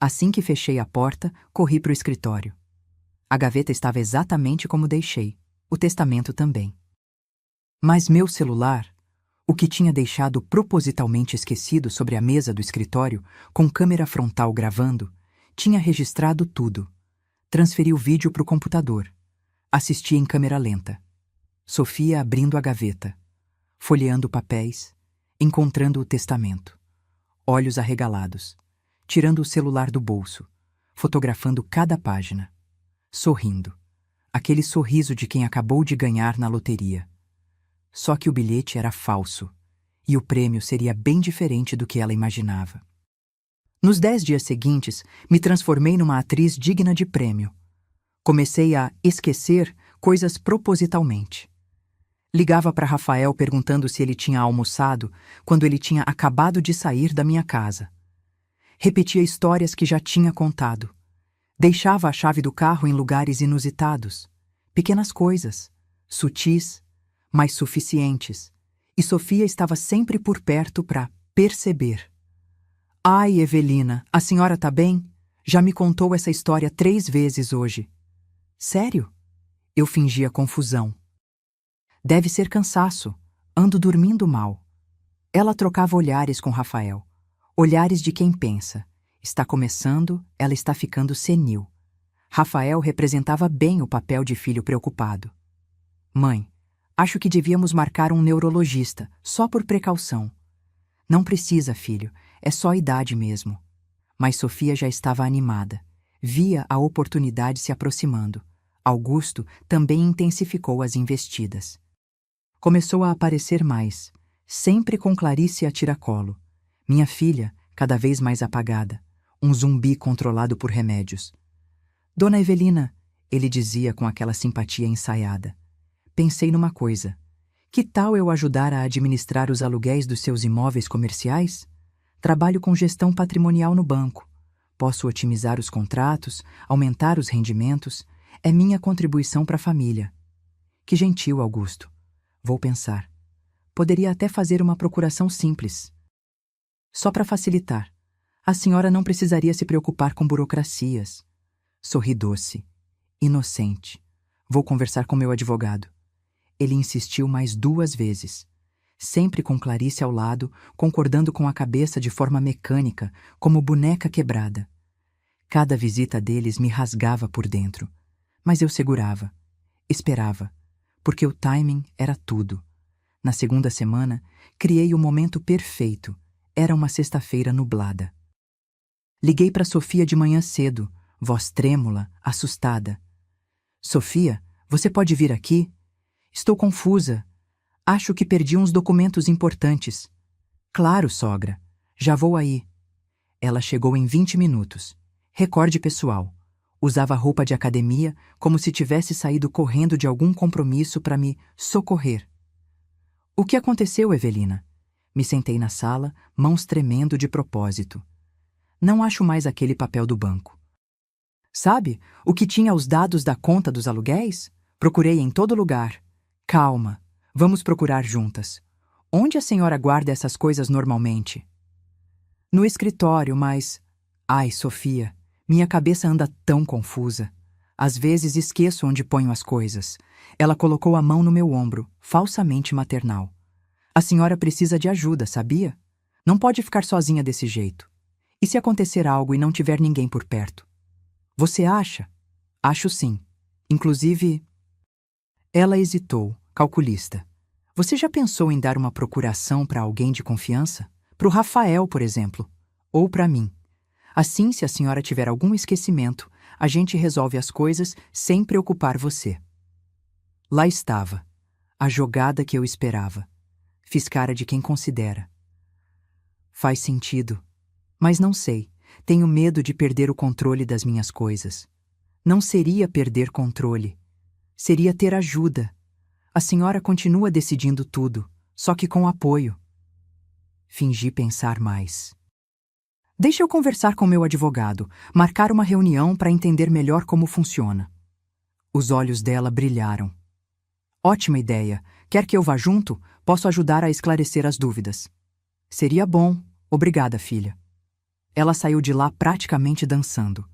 Assim que fechei a porta, corri para o escritório. A gaveta estava exatamente como deixei. O testamento também. Mas meu celular, o que tinha deixado propositalmente esquecido sobre a mesa do escritório, com câmera frontal gravando, tinha registrado tudo. Transferi o vídeo para o computador. Assisti em câmera lenta. Sofia abrindo a gaveta, folheando papéis, encontrando o testamento. Olhos arregalados, tirando o celular do bolso, fotografando cada página. Sorrindo. Aquele sorriso de quem acabou de ganhar na loteria. Só que o bilhete era falso. E o prêmio seria bem diferente do que ela imaginava. Nos 10 dias seguintes, me transformei numa atriz digna de prêmio. Comecei a esquecer coisas propositalmente. Ligava para Rafael perguntando se ele tinha almoçado quando ele tinha acabado de sair da minha casa. Repetia histórias que já tinha contado. Deixava a chave do carro em lugares inusitados. Pequenas coisas, sutis, mas suficientes. E Sofia estava sempre por perto para perceber. Ai, Evelina, a senhora tá bem? Já me contou essa história 3 vezes hoje. Sério? Eu fingia confusão. Deve ser cansaço. Ando dormindo mal. Ela trocava olhares com Rafael. Olhares de quem pensa. Está começando, ela está ficando senil. Rafael representava bem o papel de filho preocupado. Mãe, acho que devíamos marcar um neurologista, só por precaução. Não precisa, filho, é só a idade mesmo. Mas Sofia já estava animada. Via a oportunidade se aproximando. Augusto também intensificou as investidas. Começou a aparecer mais, sempre com Clarice a tiracolo. Minha filha, cada vez mais apagada. Um zumbi controlado por remédios. Dona Evelina, ele dizia com aquela simpatia ensaiada. Pensei numa coisa. Que tal eu ajudar a administrar os aluguéis dos seus imóveis comerciais? Trabalho com gestão patrimonial no banco. Posso otimizar os contratos, aumentar os rendimentos. É minha contribuição para a família. Que gentil, Augusto. Vou pensar. Poderia até fazer uma procuração simples. Só para facilitar. A senhora não precisaria se preocupar com burocracias. Sorri doce. Inocente. Vou conversar com meu advogado. Ele insistiu mais 2 vezes. Sempre com Clarice ao lado, concordando com a cabeça de forma mecânica, como boneca quebrada. Cada visita deles me rasgava por dentro. Mas eu segurava. Esperava. Porque o timing era tudo. Na segunda semana, criei o momento perfeito. Era uma sexta-feira nublada. Liguei para Sofia de manhã cedo, voz trêmula, assustada. Sofia, você pode vir aqui? Estou confusa. Acho que perdi uns documentos importantes. Claro, sogra. Já vou aí. Ela chegou em 20 minutos. Recorde pessoal. Usava roupa de academia como se tivesse saído correndo de algum compromisso para me socorrer. O que aconteceu, Evelina? Me sentei na sala, mãos tremendo de propósito. Não acho mais aquele papel do banco. Sabe, o que tinha os dados da conta dos aluguéis? Procurei em todo lugar. Calma, vamos procurar juntas. Onde a senhora guarda essas coisas normalmente? No escritório, mas... Ai, Sofia, minha cabeça anda tão confusa. Às vezes esqueço onde ponho as coisas. Ela colocou a mão no meu ombro, falsamente maternal. A senhora precisa de ajuda, sabia? Não pode ficar sozinha desse jeito. E se acontecer algo e não tiver ninguém por perto? Você acha? Acho sim. Inclusive... Ela hesitou, calculista. Você já pensou em dar uma procuração para alguém de confiança? Para o Rafael, por exemplo. Ou para mim. Assim, se a senhora tiver algum esquecimento, a gente resolve as coisas sem preocupar você. Lá estava. A jogada que eu esperava. Fiz cara de quem considera. Faz sentido. Mas não sei. Tenho medo de perder o controle das minhas coisas. Não seria perder controle. Seria ter ajuda. A senhora continua decidindo tudo, só que com apoio. Fingi pensar mais. Deixa eu conversar com meu advogado, marcar uma reunião para entender melhor como funciona. Os olhos dela brilharam. Ótima ideia. Quer que eu vá junto? Posso ajudar a esclarecer as dúvidas. Seria bom. Obrigada, filha. Ela saiu de lá praticamente dançando.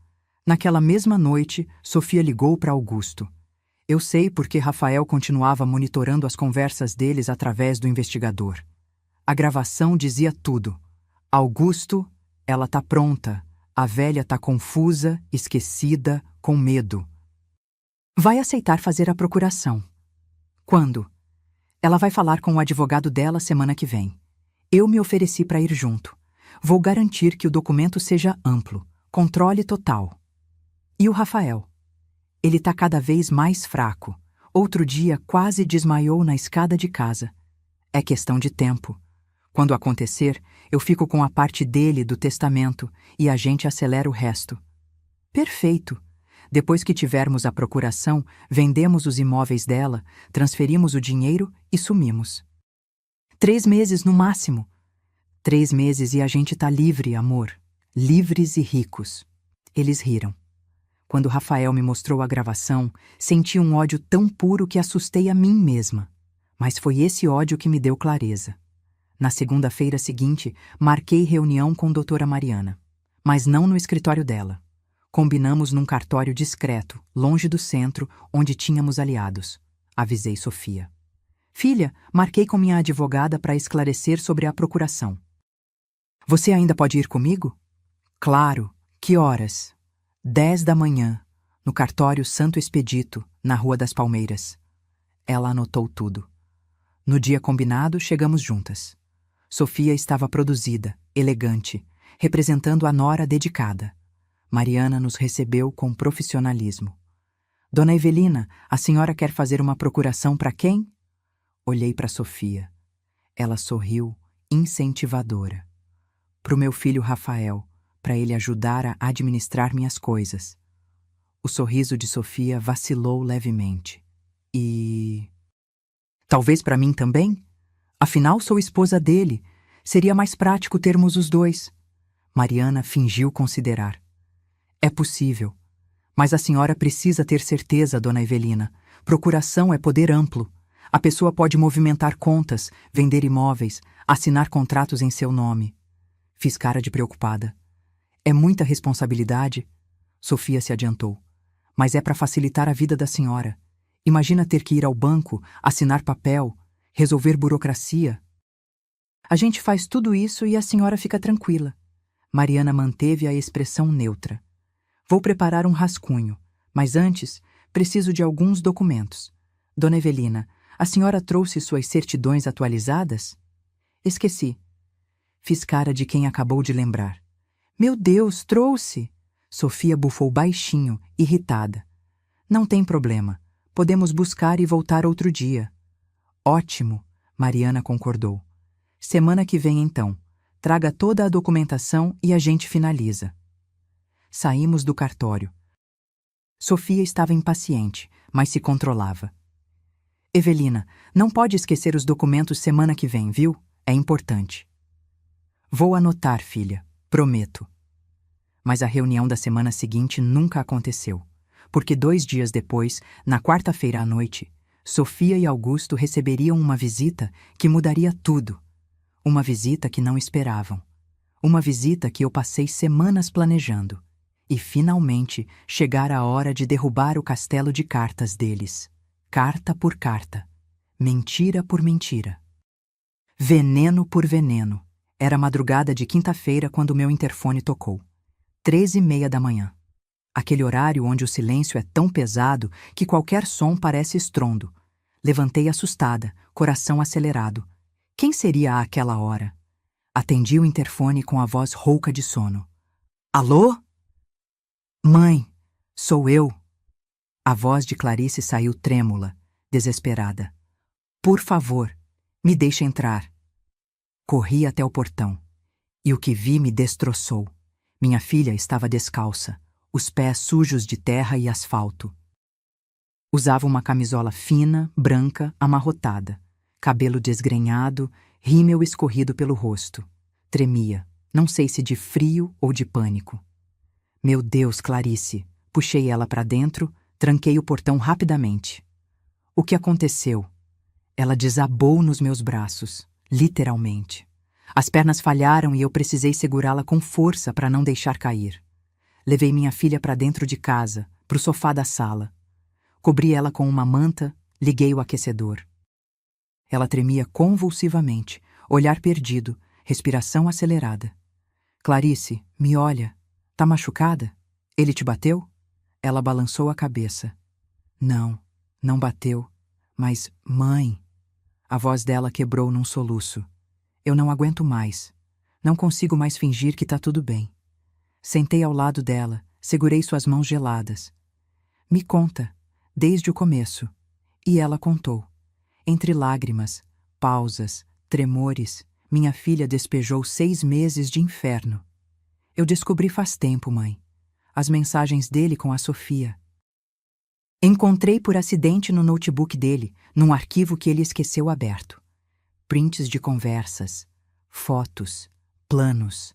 Naquela mesma noite, Sofia ligou para Augusto. Eu sei porque Rafael continuava monitorando as conversas deles através do investigador. A gravação dizia tudo. Augusto, ela tá pronta. A velha tá confusa, esquecida, com medo. Vai aceitar fazer a procuração. Quando? Ela vai falar com o advogado dela semana que vem. Eu me ofereci para ir junto. Vou garantir que o documento seja amplo, controle total. E o Rafael? Ele está cada vez mais fraco. Outro dia quase desmaiou na escada de casa. É questão de tempo. Quando acontecer, eu fico com a parte dele do testamento e a gente acelera o resto. Perfeito! Depois que tivermos a procuração, vendemos os imóveis dela, transferimos o dinheiro e sumimos. 3 meses no máximo. 3 meses e a gente tá livre, amor. Livres e ricos. Eles riram. Quando Rafael me mostrou a gravação, senti um ódio tão puro que assustei a mim mesma. Mas foi esse ódio que me deu clareza. Na segunda-feira seguinte, marquei reunião com doutora Mariana. Mas não no escritório dela. Combinamos num cartório discreto, longe do centro, onde tínhamos aliados. Avisei Sofia. Filha, marquei com minha advogada para esclarecer sobre a procuração. Você ainda pode ir comigo? Claro. Que horas? 10 da manhã, no cartório Santo Expedito, na Rua das Palmeiras. Ela anotou tudo. No dia combinado, chegamos juntas. Sofia estava produzida, elegante, representando a nora dedicada. Mariana nos recebeu com profissionalismo. Dona Evelina, a senhora quer fazer uma procuração para quem? Olhei para Sofia. Ela sorriu, incentivadora. Para o meu filho Rafael, para ele ajudar a administrar minhas coisas. O sorriso de Sofia vacilou levemente. E... talvez para mim também? Afinal, sou esposa dele. Seria mais prático termos os dois. Mariana fingiu considerar. É possível. Mas a senhora precisa ter certeza, dona Evelina. Procuração é poder amplo. A pessoa pode movimentar contas, vender imóveis, assinar contratos em seu nome. Fiz cara de preocupada. É muita responsabilidade? Sofia se adiantou. Mas é para facilitar a vida da senhora. Imagina ter que ir ao banco, assinar papel, resolver burocracia. A gente faz tudo isso e a senhora fica tranquila. Mariana manteve a expressão neutra. Vou preparar um rascunho, mas antes preciso de alguns documentos. Dona Evelina, a senhora trouxe suas certidões atualizadas? Esqueci. Fiz cara de quem acabou de lembrar. Meu Deus, trouxe! Sofia bufou baixinho, irritada. Não tem problema. Podemos buscar e voltar outro dia. Ótimo, Mariana concordou. Semana que vem, então. Traga toda a documentação e a gente finaliza. Saímos do cartório. Sofia estava impaciente, mas se controlava. Evelina, não pode esquecer os documentos semana que vem, viu? É importante. Vou anotar, filha. Prometo. Mas a reunião da semana seguinte nunca aconteceu, porque 2 dias depois, na quarta-feira à noite, Sofia e Augusto receberiam uma visita que mudaria tudo. Uma visita que não esperavam. Uma visita que eu passei semanas planejando. E, finalmente, chegara a hora de derrubar o castelo de cartas deles. Carta por carta. Mentira por mentira. Veneno por veneno. Era madrugada de quinta-feira quando meu interfone tocou. 13h30 da manhã. Aquele horário onde o silêncio é tão pesado que qualquer som parece estrondo. Levantei assustada, coração acelerado. Quem seria àquela hora? Atendi o interfone com a voz rouca de sono. Alô? Mãe, sou eu. A voz de Clarice saiu trêmula, desesperada. Por favor, me deixe entrar. Corri até o portão. E o que vi me destroçou. Minha filha estava descalça, os pés sujos de terra e asfalto. Usava uma camisola fina, branca, amarrotada, cabelo desgrenhado, rímel escorrido pelo rosto. Tremia, não sei se de frio ou de pânico. Meu Deus, Clarice! Puxei ela para dentro, tranquei o portão rapidamente. O que aconteceu? Ela desabou nos meus braços, literalmente. As pernas falharam e eu precisei segurá-la com força para não deixar cair. Levei minha filha para dentro de casa, para o sofá da sala. Cobri ela com uma manta, liguei o aquecedor. Ela tremia convulsivamente, olhar perdido, respiração acelerada. Clarice, me olha. Tá machucada? Ele te bateu? Ela balançou a cabeça. Não, não bateu. Mas, mãe... A voz dela quebrou num soluço. Eu não aguento mais. Não consigo mais fingir que tá tudo bem. Sentei ao lado dela, segurei suas mãos geladas. Me conta, desde o começo. E ela contou. Entre lágrimas, pausas, tremores, Minha filha despejou 6 meses de inferno. Eu descobri faz tempo, mãe. As mensagens dele com a Sofia. Encontrei por acidente no notebook dele, num arquivo que ele esqueceu aberto. Prints de conversas, fotos, planos.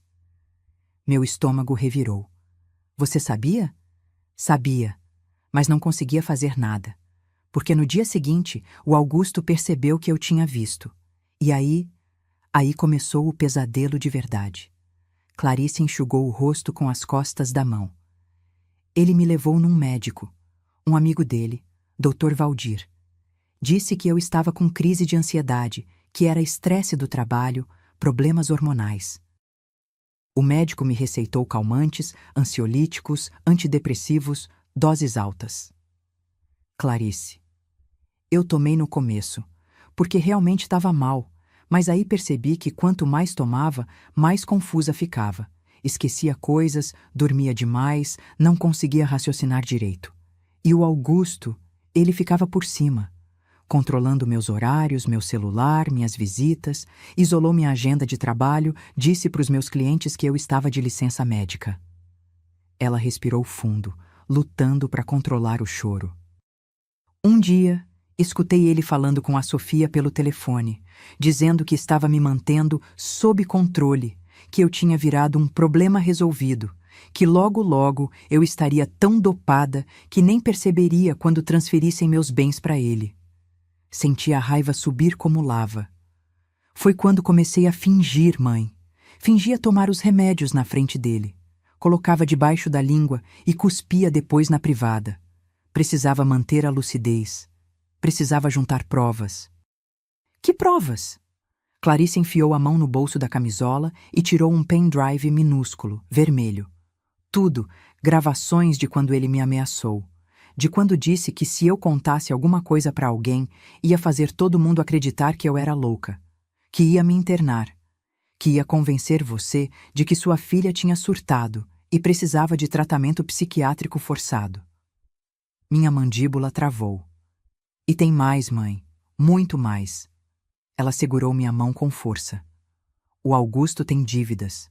Meu estômago revirou. Você sabia? Sabia, mas não conseguia fazer nada. Porque no dia seguinte, o Augusto percebeu que eu tinha visto. E aí começou o pesadelo de verdade. Clarice enxugou o rosto com as costas da mão. Ele me levou num médico, um amigo dele, Dr. Valdir. Disse que eu estava com crise de ansiedade, que era estresse do trabalho, problemas hormonais. O médico me receitou calmantes, ansiolíticos, antidepressivos, doses altas. Clarice. Eu tomei no começo, porque realmente estava mal, mas aí percebi que quanto mais tomava, mais confusa ficava. Esquecia coisas, dormia demais, não conseguia raciocinar direito. E o Augusto, ele ficava por cima, controlando meus horários, meu celular, minhas visitas, isolou minha agenda de trabalho, disse para os meus clientes que eu estava de licença médica. Ela respirou fundo, lutando para controlar o choro. Um dia, escutei ele falando com a Sofia pelo telefone, dizendo que estava me mantendo sob controle, que eu tinha virado um problema resolvido, que logo eu estaria tão dopada que nem perceberia quando transferissem meus bens para ele. Senti a raiva subir como lava. Foi quando comecei a fingir, mãe. Fingia tomar os remédios na frente dele. Colocava debaixo da língua e cuspia depois na privada. Precisava manter a lucidez. Precisava juntar provas. Que provas? Clarice enfiou a mão no bolso da camisola e tirou um pendrive minúsculo, vermelho. Tudo, gravações de quando ele me ameaçou. De quando disse que se eu contasse alguma coisa para alguém, ia fazer todo mundo acreditar que eu era louca. Que ia me internar. Que ia convencer você de que sua filha tinha surtado e precisava de tratamento psiquiátrico forçado. Minha mandíbula travou. E tem mais, mãe. Muito mais. Ela segurou minha mão com força. O Augusto tem dívidas.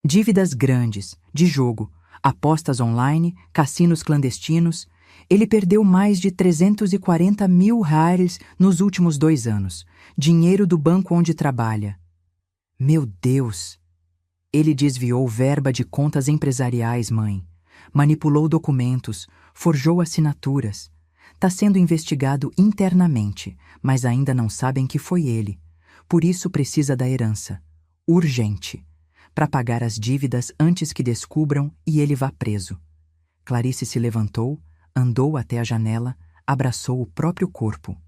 Dívidas grandes, de jogo, apostas online, cassinos clandestinos. Ele perdeu mais de 340 mil reais nos últimos 2 anos. Dinheiro do banco onde trabalha. Meu Deus! Ele desviou verba de contas empresariais, mãe. Manipulou documentos, forjou assinaturas. Está sendo investigado internamente, mas ainda não sabem que foi ele. Por isso precisa da herança. Urgente. Para pagar as dívidas antes que descubram e ele vá preso. Clarice se levantou, andou até a janela, abraçou o próprio corpo.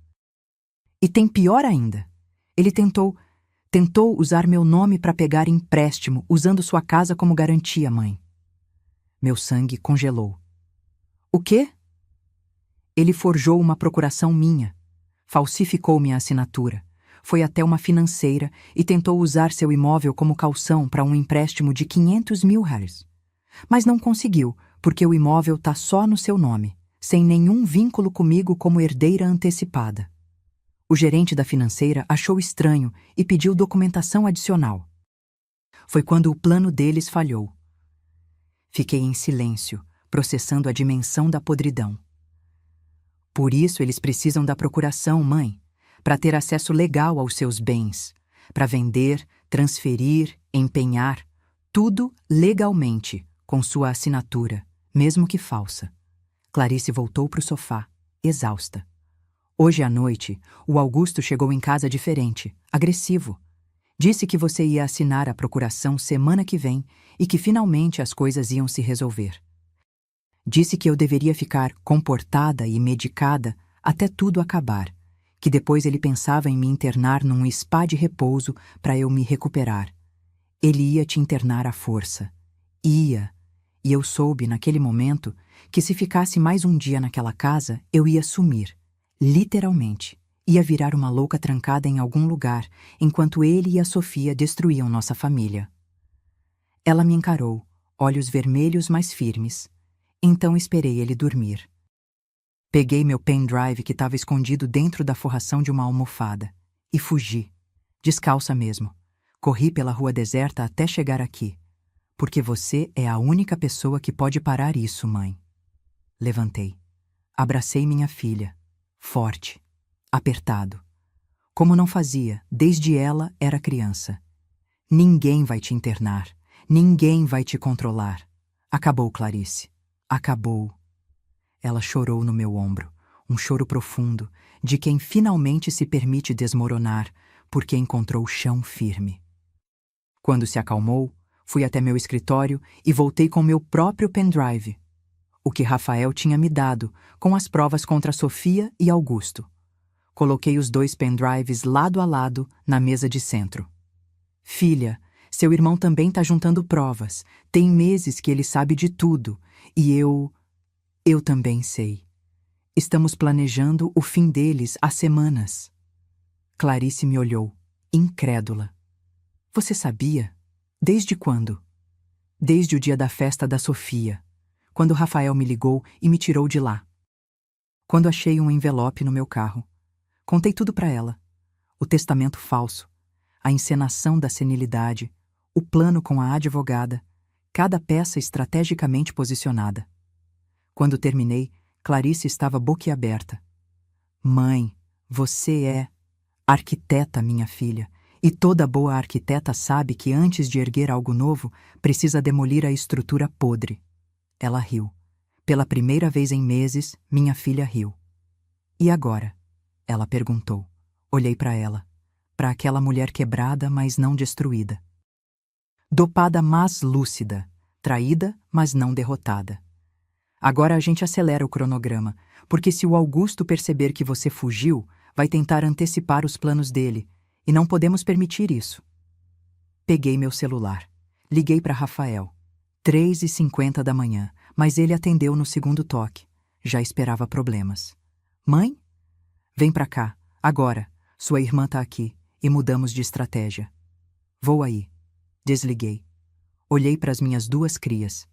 E tem pior ainda. Ele tentou usar meu nome para pegar empréstimo, usando sua casa como garantia, mãe. Meu sangue congelou. O quê? Ele forjou uma procuração minha, falsificou minha assinatura, foi até uma financeira e tentou usar seu imóvel como caução para um empréstimo de 500 mil reais. Mas não conseguiu, porque o imóvel está só no seu nome, sem nenhum vínculo comigo como herdeira antecipada. O gerente da financeira achou estranho e pediu documentação adicional. Foi quando o plano deles falhou. Fiquei em silêncio, processando a dimensão da podridão. Por isso eles precisam da procuração, mãe, para ter acesso legal aos seus bens, para vender, transferir, empenhar, tudo legalmente, com sua assinatura, mesmo que falsa. Clarice voltou para o sofá, exausta. Hoje à noite, o Augusto chegou em casa diferente, agressivo. Disse que você ia assinar a procuração semana que vem e que finalmente as coisas iam se resolver. Disse que eu deveria ficar comportada e medicada até tudo acabar, que depois ele pensava em me internar num spa de repouso para eu me recuperar. Ele ia te internar à força. Ia. E eu soube, naquele momento, que se ficasse mais um dia naquela casa, eu ia sumir. Literalmente. Ia virar uma louca trancada em algum lugar, enquanto ele e a Sofia destruíam nossa família. Ela me encarou, olhos vermelhos mas firmes. Então esperei ele dormir. Peguei meu pendrive que estava escondido dentro da forração de uma almofada e fugi. Descalça mesmo. Corri pela rua deserta até chegar aqui. Porque você é a única pessoa que pode parar isso, mãe. Levantei. Abracei minha filha. Forte. Apertado. Como não fazia, desde ela era criança. Ninguém vai te internar. Ninguém vai te controlar. Acabou, Clarice. Acabou. Ela chorou no meu ombro. Um choro profundo, de quem finalmente se permite desmoronar, porque encontrou chão firme. Quando se acalmou, fui até meu escritório e voltei com meu próprio pendrive. O que Rafael tinha me dado, com as provas contra Sofia e Augusto. Coloquei os 2 pendrives lado a lado na mesa de centro. Filha, seu irmão também tá juntando provas. Tem meses que ele sabe de tudo. E eu também sei. Estamos planejando o fim deles há semanas. Clarice me olhou, incrédula. Você sabia? Desde quando? Desde o dia da festa da Sofia, quando Rafael me ligou e me tirou de lá. Quando achei um envelope no meu carro. Contei tudo para ela. O testamento falso, a encenação da senilidade, o plano com a advogada, cada peça estrategicamente posicionada. Quando terminei, Clarice estava boquiaberta. Mãe, você é arquiteta, minha filha, e toda boa arquiteta sabe que antes de erguer algo novo, precisa demolir a estrutura podre. Ela riu. Pela primeira vez em meses, minha filha riu. E agora? Ela perguntou. Olhei para ela, para aquela mulher quebrada, mas não destruída. Dopada, mas lúcida. Traída, mas não derrotada. Agora a gente acelera o cronograma, porque se o Augusto perceber que você fugiu, vai tentar antecipar os planos dele, e não podemos permitir isso. Peguei meu celular. Liguei para Rafael. 3h50 da manhã, mas ele atendeu no segundo toque. Já esperava problemas. Mãe? Vem pra cá, agora. Sua irmã tá aqui, e mudamos de estratégia. Vou aí. Desliguei. Olhei para as minhas 2 crias.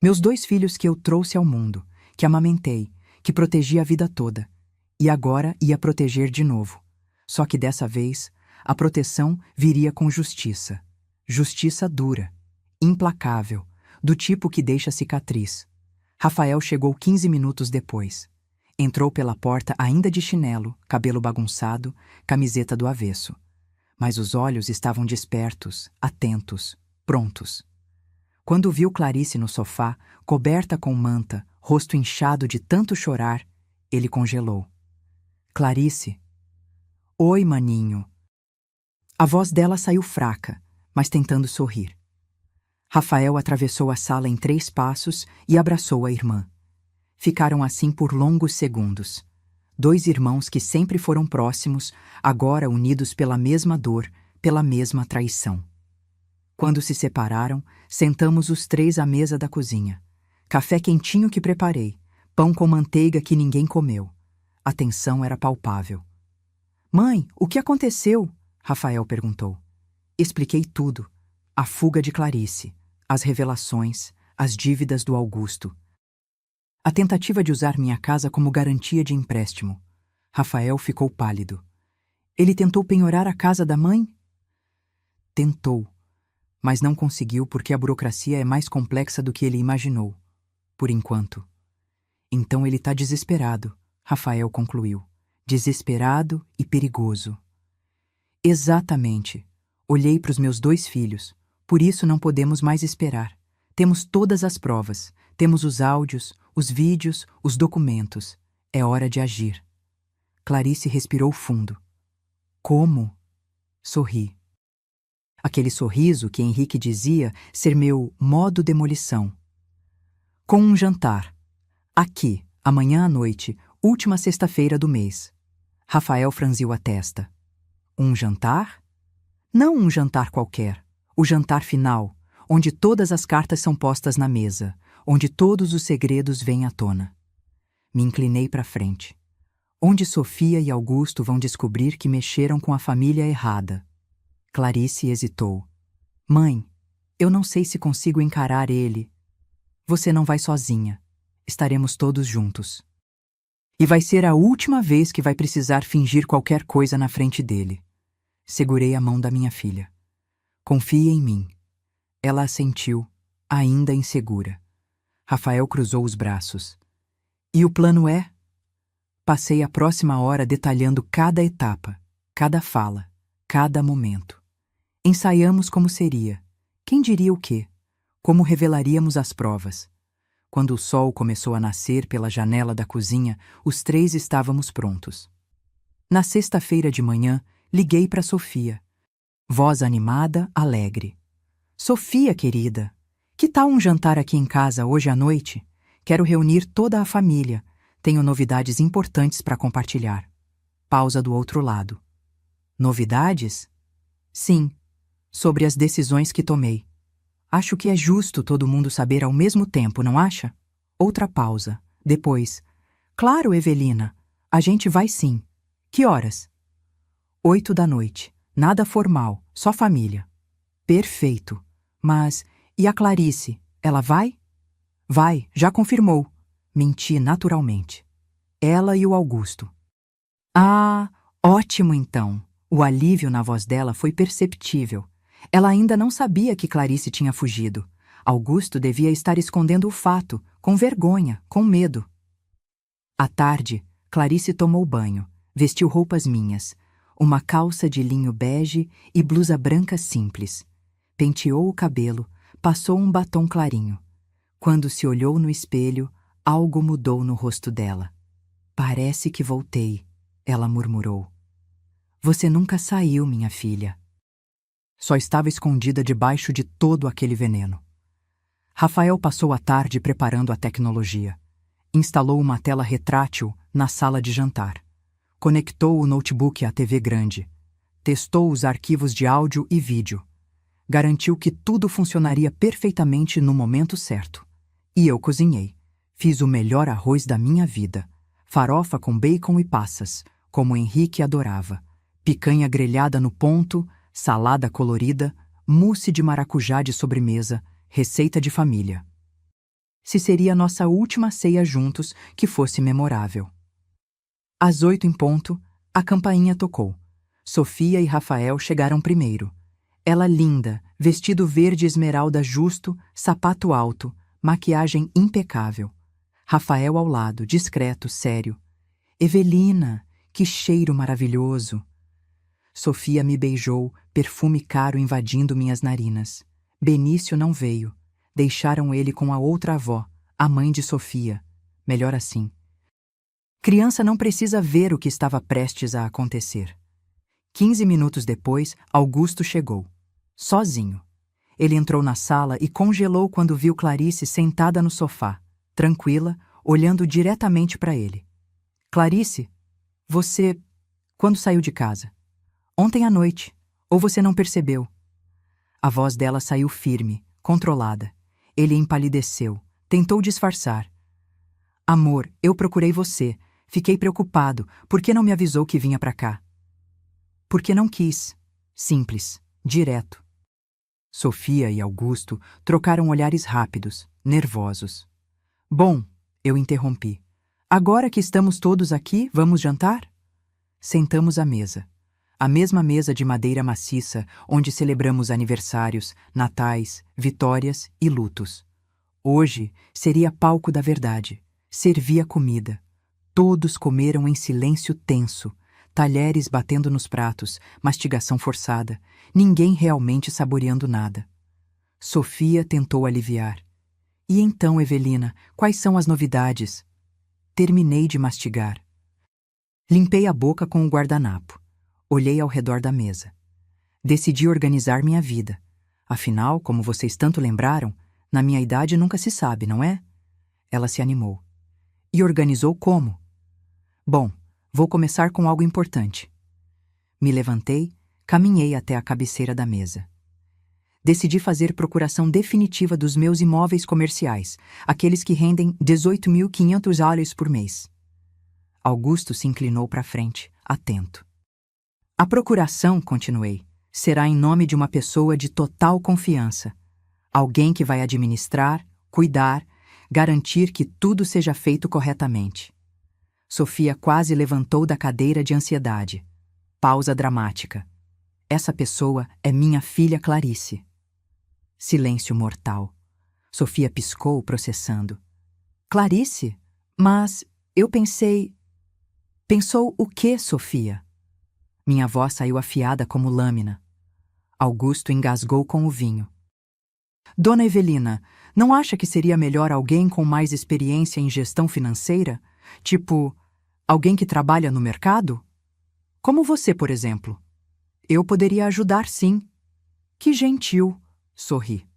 Meus 2 filhos que eu trouxe ao mundo, que amamentei, que protegi a vida toda. E agora ia proteger de novo. Só que dessa vez, a proteção viria com justiça. Justiça dura, implacável, do tipo que deixa cicatriz. Rafael chegou 15 minutos depois. Entrou pela porta ainda de chinelo, cabelo bagunçado, camiseta do avesso. Mas os olhos estavam despertos, atentos, prontos. Quando viu Clarice no sofá, coberta com manta, rosto inchado de tanto chorar, ele congelou. Clarice. Oi, maninho. A voz dela saiu fraca, mas tentando sorrir. Rafael atravessou a sala em 3 passos e abraçou a irmã. Ficaram assim por longos segundos. 2 irmãos que sempre foram próximos, agora unidos pela mesma dor, pela mesma traição. Quando se separaram, sentamos os 3 à mesa da cozinha. Café quentinho que preparei, pão com manteiga que ninguém comeu. A tensão era palpável. Mãe, o que aconteceu? Rafael perguntou. Expliquei tudo. A fuga de Clarice, as revelações, as dívidas do Augusto. A tentativa de usar minha casa como garantia de empréstimo. Rafael ficou pálido. Ele tentou penhorar a casa da mãe? Tentou, mas não conseguiu porque a burocracia é mais complexa do que ele imaginou, por enquanto. Então ele tá desesperado, Rafael concluiu. Desesperado e perigoso. Exatamente. Olhei para os meus 2 filhos. Por isso não podemos mais esperar. Temos todas as provas. Temos os áudios, os vídeos, os documentos. É hora de agir. Clarice respirou fundo. Como? Sorri. Aquele sorriso que Henrique dizia ser meu modo demolição. Com um jantar. Aqui, amanhã à noite, última sexta-feira do mês. Rafael franziu a testa. Um jantar? Não um jantar qualquer. O jantar final, onde todas as cartas são postas na mesa, onde todos os segredos vêm à tona. Me inclinei para frente. Onde Sofia e Augusto vão descobrir que mexeram com a família errada. Clarice hesitou. Mãe, eu não sei se consigo encarar ele. Você não vai sozinha. Estaremos todos juntos. E vai ser a última vez que vai precisar fingir qualquer coisa na frente dele. Segurei a mão da minha filha. Confie em mim. Ela assentiu, ainda insegura. Rafael cruzou os braços. E o plano é? Passei a próxima hora detalhando cada etapa, cada fala, cada momento. Ensaiamos como seria. Quem diria o quê? Como revelaríamos as provas? Quando o sol começou a nascer pela janela da cozinha, os três estávamos prontos. Na sexta-feira de manhã, liguei para Sofia. Voz animada, alegre. Sofia, querida, que tal um jantar aqui em casa hoje à noite? Quero reunir toda a família. Tenho novidades importantes para compartilhar. Pausa do outro lado. Novidades? Sim, sobre as decisões que tomei. Acho que é justo todo mundo saber ao mesmo tempo, não acha? Outra pausa. Depois. Claro, Evelina. A gente vai sim. Que horas? 8 da noite. Nada formal, só família. Perfeito. Mas, e a Clarice? Ela vai? Vai, já confirmou. Menti naturalmente. Ela e o Augusto. Ah, ótimo então. O alívio na voz dela foi perceptível. Ela ainda não sabia que Clarice tinha fugido. Augusto devia estar escondendo o fato, com vergonha, com medo. À tarde, Clarice tomou banho, vestiu roupas minhas, uma calça de linho bege e blusa branca simples. Penteou o cabelo, passou um batom clarinho. Quando se olhou no espelho, algo mudou no rosto dela. Parece que voltei, ela murmurou. Você nunca saiu, minha filha. Só estava escondida debaixo de todo aquele veneno. Rafael passou a tarde preparando a tecnologia. Instalou uma tela retrátil na sala de jantar. Conectou o notebook à TV grande. Testou os arquivos de áudio e vídeo. Garantiu que tudo funcionaria perfeitamente no momento certo. E eu cozinhei. Fiz o melhor arroz da minha vida. Farofa com bacon e passas, como Henrique adorava. Picanha grelhada no ponto, salada colorida, mousse de maracujá de sobremesa, receita de família. Se seria nossa última ceia juntos, que fosse memorável. Às 8 em ponto, a campainha tocou. Sofia e Rafael chegaram primeiro. Ela linda, vestido verde esmeralda justo, sapato alto, maquiagem impecável. Rafael ao lado, discreto, sério. Evelina, que cheiro maravilhoso! Sofia me beijou, perfume caro invadindo minhas narinas. Benício não veio. Deixaram ele com a outra avó, a mãe de Sofia. Melhor assim. Criança não precisa ver o que estava prestes a acontecer. 15 minutos depois, Augusto chegou. Sozinho. Ele entrou na sala e congelou quando viu Clarice sentada no sofá, tranquila, olhando diretamente para ele. Clarice, você... Quando saiu de casa? Ontem à noite. Ou você não percebeu? A voz dela saiu firme, controlada. Ele empalideceu, tentou disfarçar. Amor, eu procurei você. Fiquei preocupado. Por que não me avisou que vinha para cá? Porque não quis. Simples, direto. Sofia e Augusto trocaram olhares rápidos, nervosos. Bom, eu interrompi. Agora que estamos todos aqui, vamos jantar? Sentamos à mesa. A mesma mesa de madeira maciça onde celebramos aniversários, natais, vitórias e lutos. Hoje seria palco da verdade. Servia comida. Todos comeram em silêncio tenso, talheres batendo nos pratos, mastigação forçada, ninguém realmente saboreando nada. Sofia tentou aliviar. E então, Evelina, quais são as novidades? Terminei de mastigar. Limpei a boca com o guardanapo. Olhei ao redor da mesa. Decidi organizar minha vida. Afinal, como vocês tanto lembraram, na minha idade nunca se sabe, não é? Ela se animou. E organizou como? Bom, vou começar com algo importante. Me levantei, caminhei até a cabeceira da mesa. Decidi fazer procuração definitiva dos meus imóveis comerciais, aqueles que rendem 18.500 dólares por mês. Augusto se inclinou para frente, atento. A procuração, continuei, será em nome de uma pessoa de total confiança. Alguém que vai administrar, cuidar, garantir que tudo seja feito corretamente. Sofia quase levantou da cadeira de ansiedade. Pausa dramática. Essa pessoa é minha filha Clarice. Silêncio mortal. Sofia piscou, processando. Clarice? Mas eu pensei... Pensou o quê, Sofia? Minha voz saiu afiada como lâmina. Augusto engasgou com o vinho. Dona Evelina, não acha que seria melhor alguém com mais experiência em gestão financeira? Tipo, alguém que trabalha no mercado? Como você, por exemplo. Eu poderia ajudar, sim. Que gentil, sorri.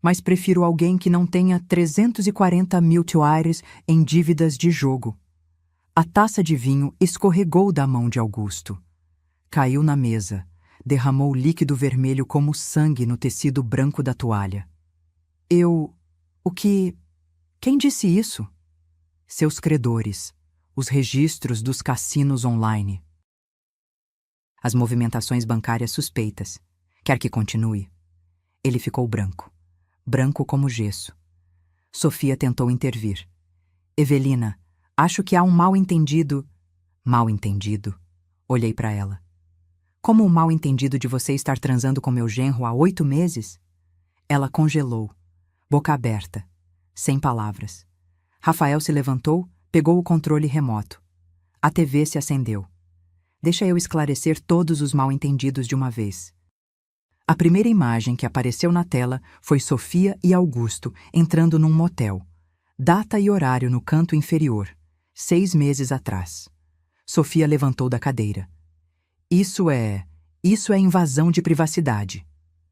Mas prefiro alguém que não tenha 340 mil tuares em dívidas de jogo. A taça de vinho escorregou da mão de Augusto. Caiu na mesa, derramou líquido vermelho como sangue no tecido branco da toalha. O que... Quem disse isso? Seus credores, os registros dos cassinos online. As movimentações bancárias suspeitas. Quer que continue? Ele ficou branco. Branco como gesso. Sofia tentou intervir. Evelina, acho que há um mal-entendido. Mal-entendido? Olhei para ela. Como um mal-entendido de você estar transando com meu genro há 8 meses? Ela congelou, boca aberta, sem palavras. Rafael se levantou, pegou o controle remoto. A TV se acendeu. Deixa eu esclarecer todos os mal-entendidos de uma vez. A primeira imagem que apareceu na tela foi Sofia e Augusto entrando num motel. Data e horário no canto inferior. 6 meses atrás. Sofia levantou da cadeira. Isso é invasão de privacidade.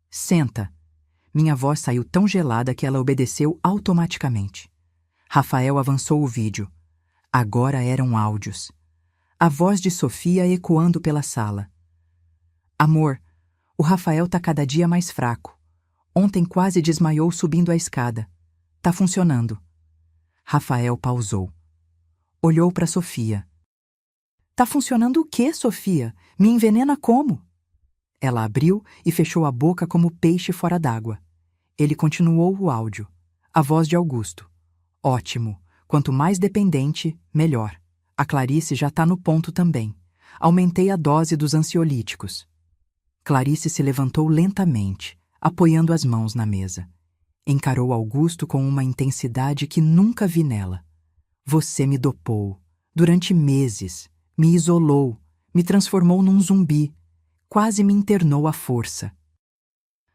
Senta. Minha voz saiu tão gelada que ela obedeceu automaticamente. Rafael avançou o vídeo. Agora eram áudios. A voz de Sofia ecoando pela sala. Amor, o Rafael tá cada dia mais fraco. Ontem quase desmaiou subindo a escada. Tá funcionando. Rafael pausou. Olhou para Sofia. Tá funcionando o quê, Sofia? Me envenena como? Ela abriu e fechou a boca como peixe fora d'água. Ele continuou o áudio. A voz de Augusto. Ótimo. Quanto mais dependente, melhor. A Clarice já tá no ponto também. Aumentei a dose dos ansiolíticos. Clarice se levantou lentamente, apoiando as mãos na mesa. Encarou Augusto com uma intensidade que nunca vi nela. Você me dopou. Durante meses. Me isolou. Me transformou num zumbi. Quase me internou à força.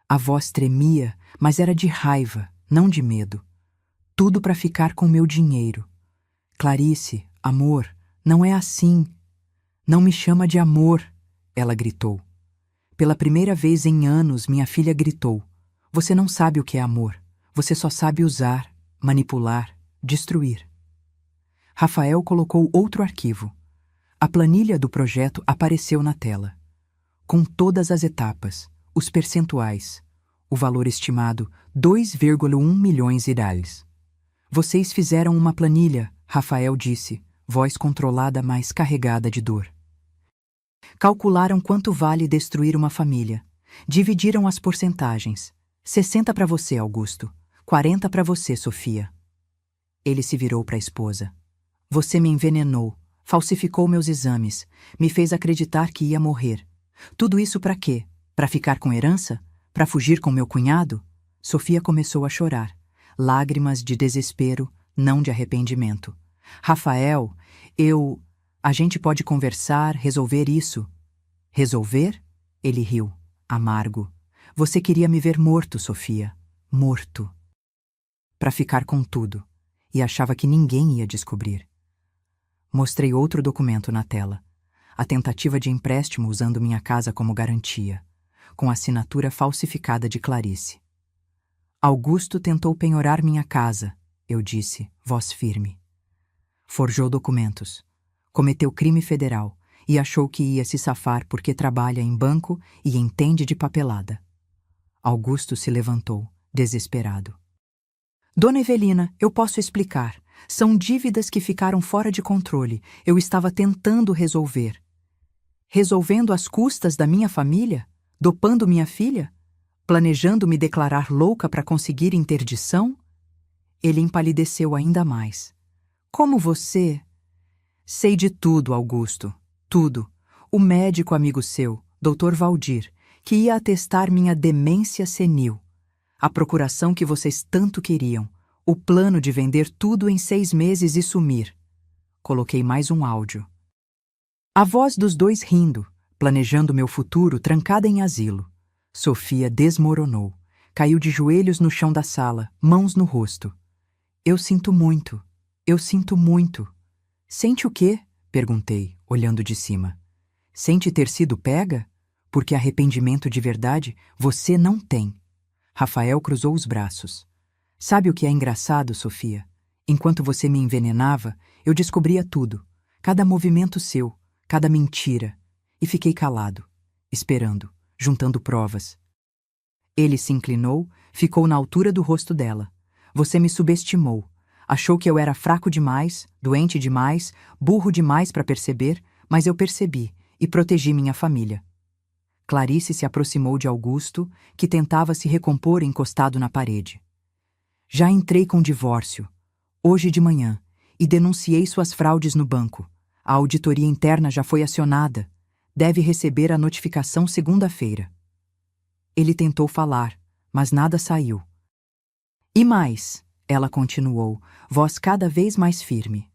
A voz tremia, mas era de raiva, não de medo. Tudo para ficar com meu dinheiro. Clarice, amor, não é assim. Não me chama de amor, ela gritou. Pela primeira vez em anos, minha filha gritou. Você não sabe o que é amor. Você só sabe usar, manipular, destruir. Rafael colocou outro arquivo. A planilha do projeto apareceu na tela. Com todas as etapas, os percentuais, o valor estimado 2,1 milhões de reais. Vocês fizeram uma planilha, Rafael disse, voz controlada mas carregada de dor. Calcularam quanto vale destruir uma família. Dividiram as porcentagens. 60 para você, Augusto. 40 para você, Sofia. Ele se virou para a esposa. Você me envenenou, falsificou meus exames, me fez acreditar que ia morrer. Tudo isso para quê? Para ficar com herança? Para fugir com meu cunhado? Sofia começou a chorar. Lágrimas de desespero, não de arrependimento. Rafael, A gente pode conversar, resolver isso. Resolver? Ele riu, amargo. Você queria me ver morto, Sofia. Morto. Para ficar com tudo. E achava que ninguém ia descobrir. Mostrei outro documento na tela. A tentativa de empréstimo usando minha casa como garantia, com a assinatura falsificada de Clarice. Augusto tentou penhorar minha casa, eu disse, voz firme. Forjou documentos. Cometeu crime federal e achou que ia se safar porque trabalha em banco e entende de papelada. Augusto se levantou, desesperado. Dona Evelina, eu posso explicar. São dívidas que ficaram fora de controle. Eu estava tentando resolver. Resolvendo às custas da minha família? Dopando minha filha? Planejando me declarar louca para conseguir interdição? Ele empalideceu ainda mais. Como você... Sei de tudo, Augusto. Tudo. O médico amigo seu, Dr. Valdir, que ia atestar minha demência senil. A procuração que vocês tanto queriam. O plano de vender tudo em 6 meses e sumir. Coloquei mais um áudio. A voz dos dois rindo, planejando meu futuro trancada em asilo. Sofia desmoronou. Caiu de joelhos no chão da sala, mãos no rosto. Eu sinto muito. Eu sinto muito. Sente o quê? Perguntei, olhando de cima. Sente ter sido pega? Porque arrependimento de verdade você não tem. Rafael cruzou os braços. Sabe o que é engraçado, Sofia? Enquanto você me envenenava, eu descobria tudo. Cada movimento seu, cada mentira. E fiquei calado, esperando, juntando provas. Ele se inclinou, ficou na altura do rosto dela. Você me subestimou. Achou que eu era fraco demais, doente demais, burro demais para perceber, mas eu percebi e protegi minha família. Clarice se aproximou de Augusto, que tentava se recompor encostado na parede. Já entrei com divórcio, hoje de manhã, e denunciei suas fraudes no banco. A auditoria interna já foi acionada. Deve receber a notificação segunda-feira. Ele tentou falar, mas nada saiu. E mais, ela continuou, voz cada vez mais firme.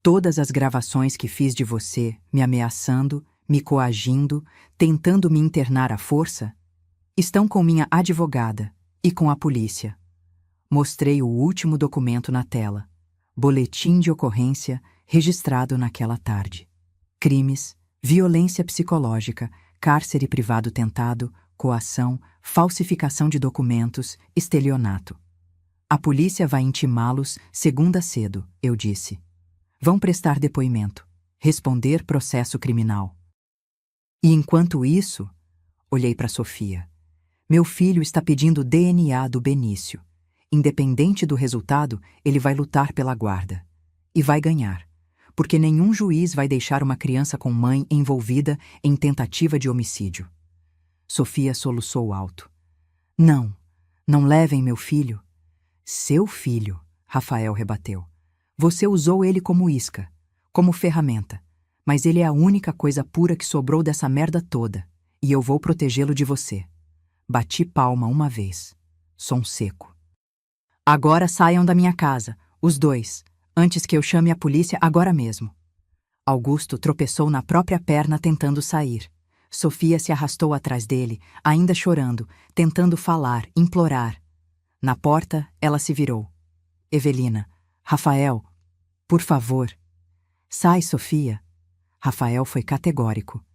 Todas as gravações que fiz de você, me ameaçando, me coagindo, tentando me internar à força, estão com minha advogada e com a polícia. Mostrei o último documento na tela. Boletim de ocorrência registrado naquela tarde. Crimes, violência psicológica, cárcere privado tentado, coação, falsificação de documentos, estelionato. A polícia vai intimá-los segunda cedo, eu disse. Vão prestar depoimento, responder processo criminal. E enquanto isso, olhei para Sofia. Meu filho está pedindo DNA do Benício. Independente do resultado, ele vai lutar pela guarda. E vai ganhar. Porque nenhum juiz vai deixar uma criança com mãe envolvida em tentativa de homicídio. Sofia soluçou alto. Não, não levem meu filho. Seu filho, Rafael rebateu. Você usou ele como isca, como ferramenta. Mas ele é a única coisa pura que sobrou dessa merda toda. E eu vou protegê-lo de você. Bati palma uma vez. Som seco. Agora saiam da minha casa, os dois, antes que eu chame a polícia agora mesmo. Augusto tropeçou na própria perna tentando sair. Sofia se arrastou atrás dele, ainda chorando, tentando falar, implorar. Na porta, ela se virou. Evelina, Rafael, por favor. Sai, Sofia. Rafael foi categórico.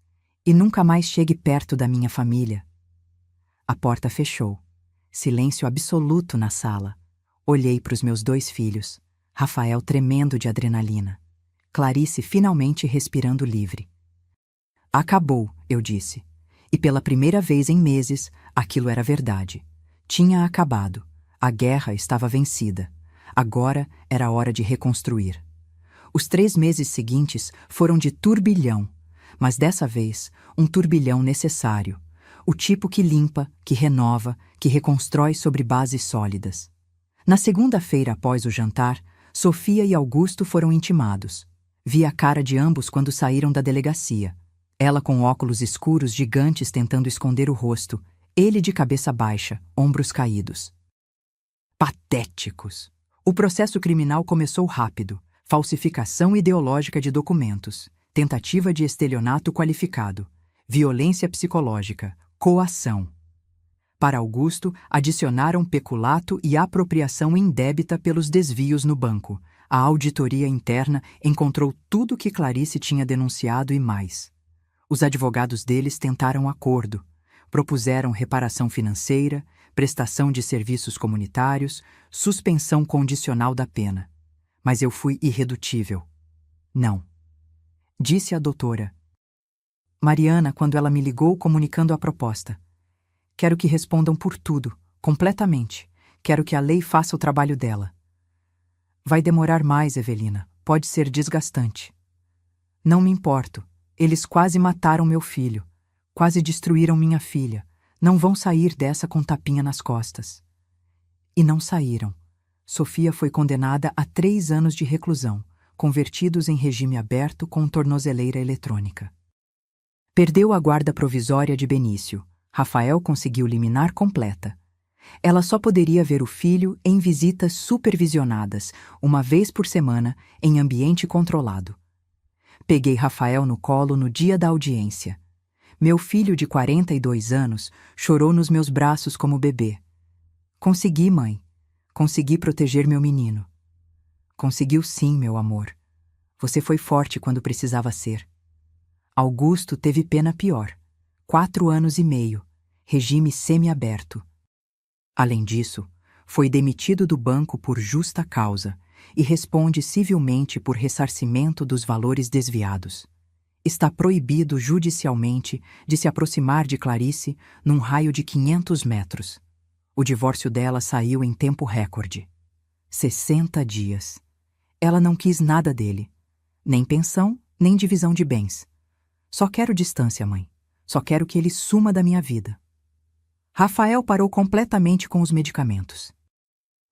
E nunca mais chegue perto da minha família. A porta fechou. Silêncio absoluto na sala. Olhei para os meus 2 filhos, Rafael tremendo de adrenalina, Clarice finalmente respirando livre. Acabou, eu disse. E pela primeira vez em meses, aquilo era verdade. Tinha acabado. A guerra estava vencida. Agora era hora de reconstruir. Os 3 meses seguintes foram de turbilhão, mas dessa vez um turbilhão necessário. O tipo que limpa, que renova, que reconstrói sobre bases sólidas. Na segunda-feira após o jantar, Sofia e Augusto foram intimados. Vi a cara de ambos quando saíram da delegacia. Ela com óculos escuros gigantes tentando esconder o rosto, ele de cabeça baixa, ombros caídos. Patéticos! O processo criminal começou rápido. Falsificação ideológica de documentos, tentativa de estelionato qualificado, violência psicológica, coação. Para Augusto, adicionaram peculato e apropriação indébita pelos desvios no banco. A auditoria interna encontrou tudo que Clarice tinha denunciado e mais. Os advogados deles tentaram acordo. Propuseram reparação financeira, prestação de serviços comunitários, suspensão condicional da pena. Mas eu fui irredutível. Não. Disse a doutora Mariana quando ela me ligou comunicando a proposta. Quero que respondam por tudo, completamente. Quero que a lei faça o trabalho dela. Vai demorar mais, Evelina. Pode ser desgastante. Não me importo. Eles quase mataram meu filho. Quase destruíram minha filha. Não vão sair dessa com tapinha nas costas. E não saíram. Sofia foi condenada a 3 anos de reclusão, convertidos em regime aberto com tornozeleira eletrônica. Perdeu a guarda provisória de Benício. Rafael conseguiu liminar completa. Ela só poderia ver o filho em visitas supervisionadas, uma vez por semana, em ambiente controlado. Peguei Rafael no colo no dia da audiência. Meu filho de 42 anos chorou nos meus braços como bebê. Consegui, mãe. Consegui proteger meu menino. Conseguiu sim, meu amor. Você foi forte quando precisava ser. Augusto teve pena pior. 4 anos e meio, regime semiaberto. Além disso, foi demitido do banco por justa causa e responde civilmente por ressarcimento dos valores desviados. Está proibido judicialmente de se aproximar de Clarice num raio de 500 metros. O divórcio dela saiu em tempo recorde. 60 dias. Ela não quis nada dele. Nem pensão, nem divisão de bens. Só quero distância, mãe. Só quero que ele suma da minha vida. Rafael parou completamente com os medicamentos.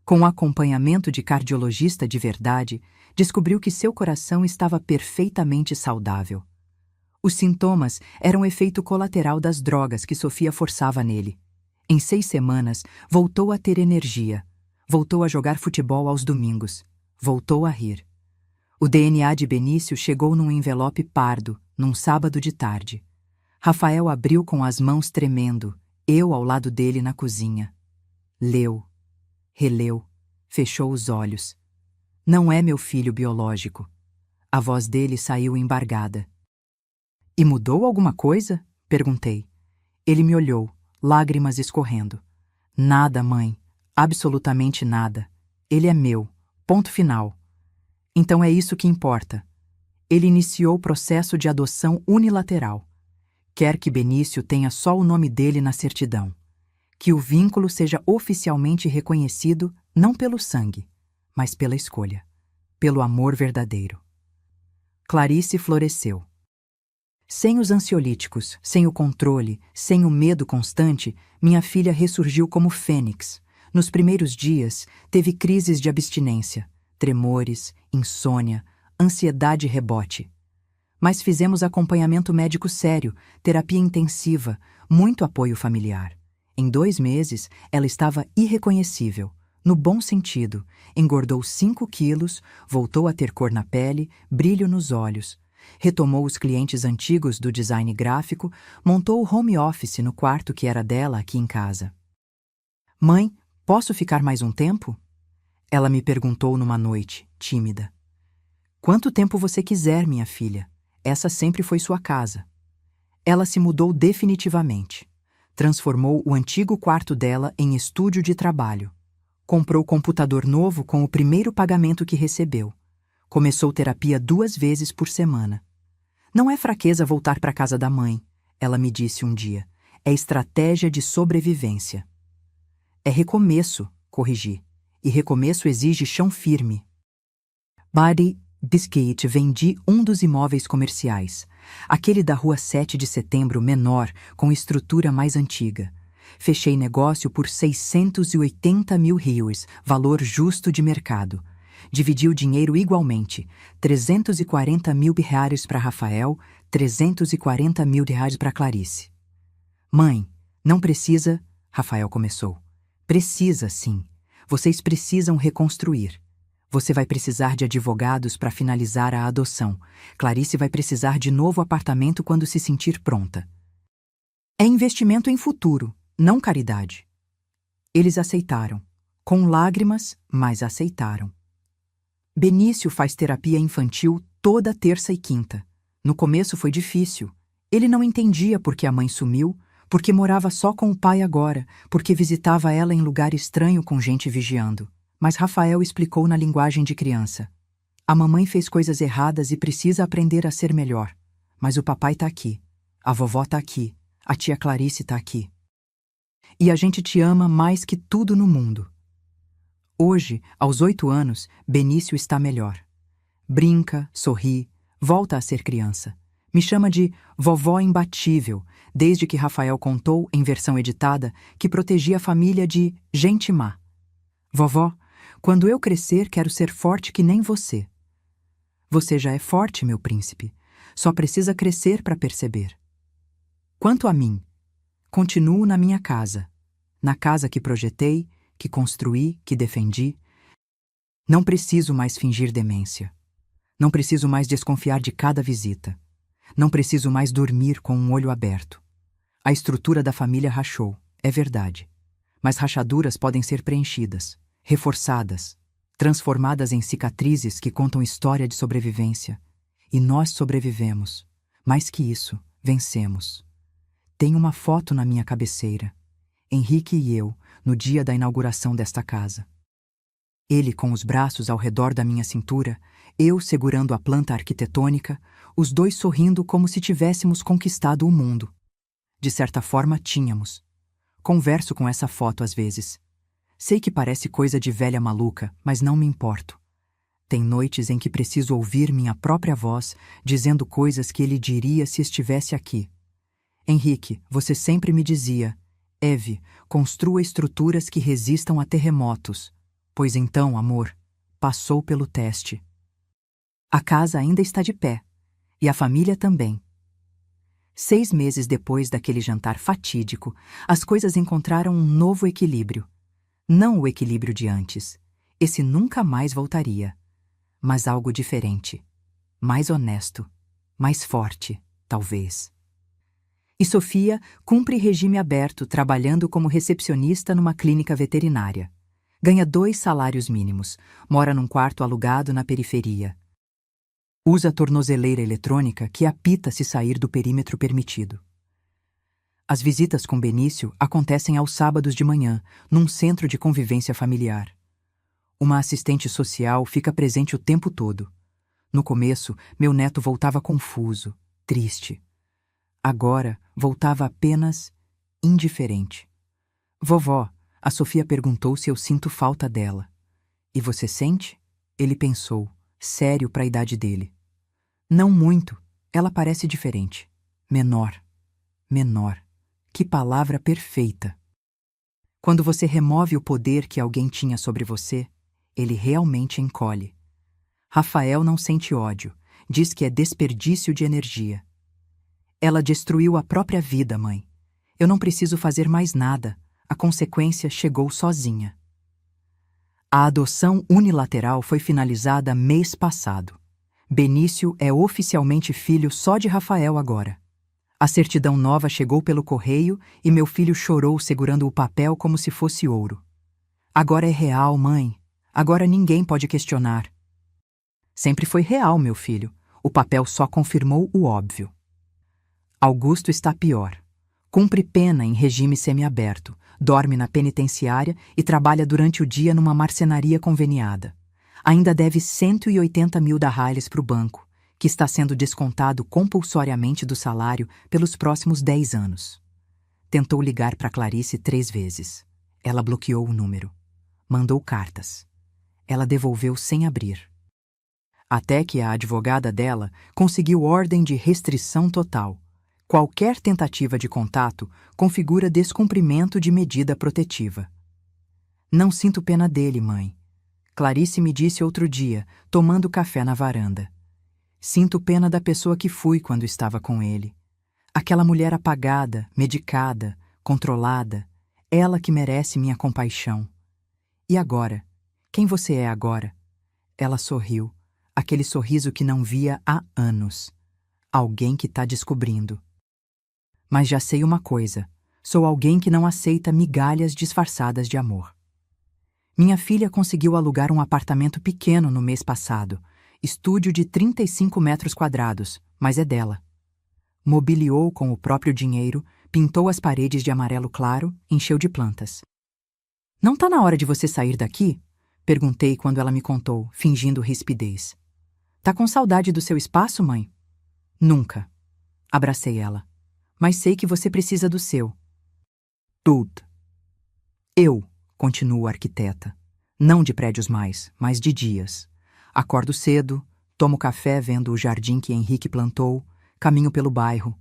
Com o acompanhamento de cardiologista de verdade, descobriu que seu coração estava perfeitamente saudável. Os sintomas eram efeito colateral das drogas que Sofia forçava nele. Em 6 semanas, voltou a ter energia. Voltou a jogar futebol aos domingos. Voltou a rir. O DNA de Benício chegou num envelope pardo, num sábado de tarde. Rafael abriu com as mãos tremendo, eu ao lado dele na cozinha. Leu, releu, fechou os olhos. Não é meu filho biológico. A voz dele saiu embargada. E mudou alguma coisa? Perguntei. Ele me olhou, lágrimas escorrendo. Nada, mãe. Absolutamente nada. Ele é meu. Ponto final. Então é isso que importa. Ele iniciou o processo de adoção unilateral. Quer que Benício tenha só o nome dele na certidão. Que o vínculo seja oficialmente reconhecido não pelo sangue, mas pela escolha. Pelo amor verdadeiro. Clarice floresceu. Sem os ansiolíticos, sem o controle, sem o medo constante, minha filha ressurgiu como fênix. Nos primeiros dias, teve crises de abstinência, tremores, insônia, ansiedade e rebote. Mas fizemos acompanhamento médico sério, terapia intensiva, muito apoio familiar. Em 2 meses, ela estava irreconhecível, no bom sentido. Engordou 5 quilos, voltou a ter cor na pele, brilho nos olhos. Retomou os clientes antigos do design gráfico, montou o home office no quarto que era dela aqui em casa. Mãe, posso ficar mais um tempo? Ela me perguntou numa noite, tímida. Quanto tempo você quiser, minha filha. Essa sempre foi sua casa. Ela se mudou definitivamente. Transformou o antigo quarto dela em estúdio de trabalho. Comprou computador novo com o primeiro pagamento que recebeu. Começou terapia 2 vezes por semana. Não é fraqueza voltar para a casa da mãe, ela me disse um dia. É estratégia de sobrevivência. É recomeço, corrigi. E recomeço exige chão firme. Buddy Biscuit vendi um dos imóveis comerciais, aquele da rua 7 de Setembro menor, com estrutura mais antiga. Fechei negócio por 680 mil rios, valor justo de mercado. Dividi o dinheiro igualmente, 340 mil reais para Rafael, 340 mil reais para Clarice. Mãe, não precisa... Rafael começou. Precisa, sim. Vocês precisam reconstruir. Você vai precisar de advogados para finalizar a adoção. Clarice vai precisar de novo apartamento quando se sentir pronta. É investimento em futuro, não caridade. Eles aceitaram. Com lágrimas, mas aceitaram. Benício faz terapia infantil toda terça e quinta. No começo foi difícil. Ele não entendia por que a mãe sumiu, porque morava só com o pai agora, porque visitava ela em lugar estranho com gente vigiando. Mas Rafael explicou na linguagem de criança. A mamãe fez coisas erradas e precisa aprender a ser melhor. Mas o papai tá aqui. A vovó tá aqui. A tia Clarice tá aqui. E a gente te ama mais que tudo no mundo. Hoje, aos 8 anos, Benício está melhor. Brinca, sorri, volta a ser criança. Me chama de vovó imbatível, desde que Rafael contou, em versão editada, que protegia a família de gente má. Vovó, quando eu crescer, quero ser forte que nem você. Você já é forte, meu príncipe. Só precisa crescer para perceber. Quanto a mim, continuo na minha casa, na casa que projetei, que construí, que defendi. Não preciso mais fingir demência. Não preciso mais desconfiar de cada visita. Não preciso mais dormir com um olho aberto. A estrutura da família rachou, é verdade. Mas rachaduras podem ser preenchidas, reforçadas, transformadas em cicatrizes que contam história de sobrevivência. E nós sobrevivemos. Mais que isso, vencemos. Tenho uma foto na minha cabeceira. Henrique e eu, no dia da inauguração desta casa. Ele com os braços ao redor da minha cintura, eu segurando a planta arquitetônica, os dois sorrindo como se tivéssemos conquistado o mundo. De certa forma, tínhamos. Converso com essa foto às vezes. Sei que parece coisa de velha maluca, mas não me importo. Tem noites em que preciso ouvir minha própria voz dizendo coisas que ele diria se estivesse aqui. Henrique, você sempre me dizia: Eve, construa estruturas que resistam a terremotos. Pois então, amor, passou pelo teste. A casa ainda está de pé. E a família também. 6 meses depois daquele jantar fatídico, as coisas encontraram um novo equilíbrio. Não o equilíbrio de antes. Esse nunca mais voltaria. Mas algo diferente. Mais honesto. Mais forte, talvez. E Sofia cumpre regime aberto trabalhando como recepcionista numa clínica veterinária. Ganha 2 salários mínimos, mora num quarto alugado na periferia. Usa a tornozeleira eletrônica que apita se sair do perímetro permitido. As visitas com Benício acontecem aos sábados de manhã, num centro de convivência familiar. Uma assistente social fica presente o tempo todo. No começo, meu neto voltava confuso, triste. Agora, voltava apenas indiferente. Vovó, a Sofia perguntou se eu sinto falta dela. E você sente? Ele pensou, sério para a idade dele. Não muito, ela parece diferente. Menor. Menor. Que palavra perfeita. Quando você remove o poder que alguém tinha sobre você, ele realmente encolhe. Rafael não sente ódio, diz que é desperdício de energia. Ela destruiu a própria vida, mãe. Eu não preciso fazer mais nada. A consequência chegou sozinha. A adoção unilateral foi finalizada mês passado. Benício é oficialmente filho só de Rafael agora. A certidão nova chegou pelo correio e meu filho chorou segurando o papel como se fosse ouro. Agora é real, mãe. Agora ninguém pode questionar. Sempre foi real, meu filho. O papel só confirmou o óbvio. Augusto está pior. Cumpre pena em regime semiaberto, dorme na penitenciária e trabalha durante o dia numa marcenaria conveniada. Ainda deve 180 mil darralhas para o banco, que está sendo descontado compulsoriamente do salário pelos próximos 10 anos. Tentou ligar para Clarice 3 vezes. Ela bloqueou o número. Mandou cartas. Ela devolveu sem abrir. Até que a advogada dela conseguiu ordem de restrição total. Qualquer tentativa de contato configura descumprimento de medida protetiva. Não sinto pena dele, mãe. Clarice me disse outro dia, tomando café na varanda. Sinto pena da pessoa que fui quando estava com ele. Aquela mulher apagada, medicada, controlada, ela que merece minha compaixão. E agora? Quem você é agora? Ela sorriu, aquele sorriso que não via há anos. Alguém que está descobrindo. Mas já sei uma coisa, sou alguém que não aceita migalhas disfarçadas de amor. Minha filha conseguiu alugar um apartamento pequeno no mês passado, estúdio de 35 metros quadrados, mas é dela. Mobiliou com o próprio dinheiro, pintou as paredes de amarelo claro, encheu de plantas. Não tá na hora de você sair daqui? Perguntei quando ela me contou, fingindo rispidez. Tá com saudade do seu espaço, mãe? Nunca. Abracei ela. Mas sei que você precisa do seu. Tudo. Eu, continuo arquiteta. Não de prédios mais, mas de dias. Acordo cedo, tomo café vendo o jardim que Henrique plantou, caminho pelo bairro.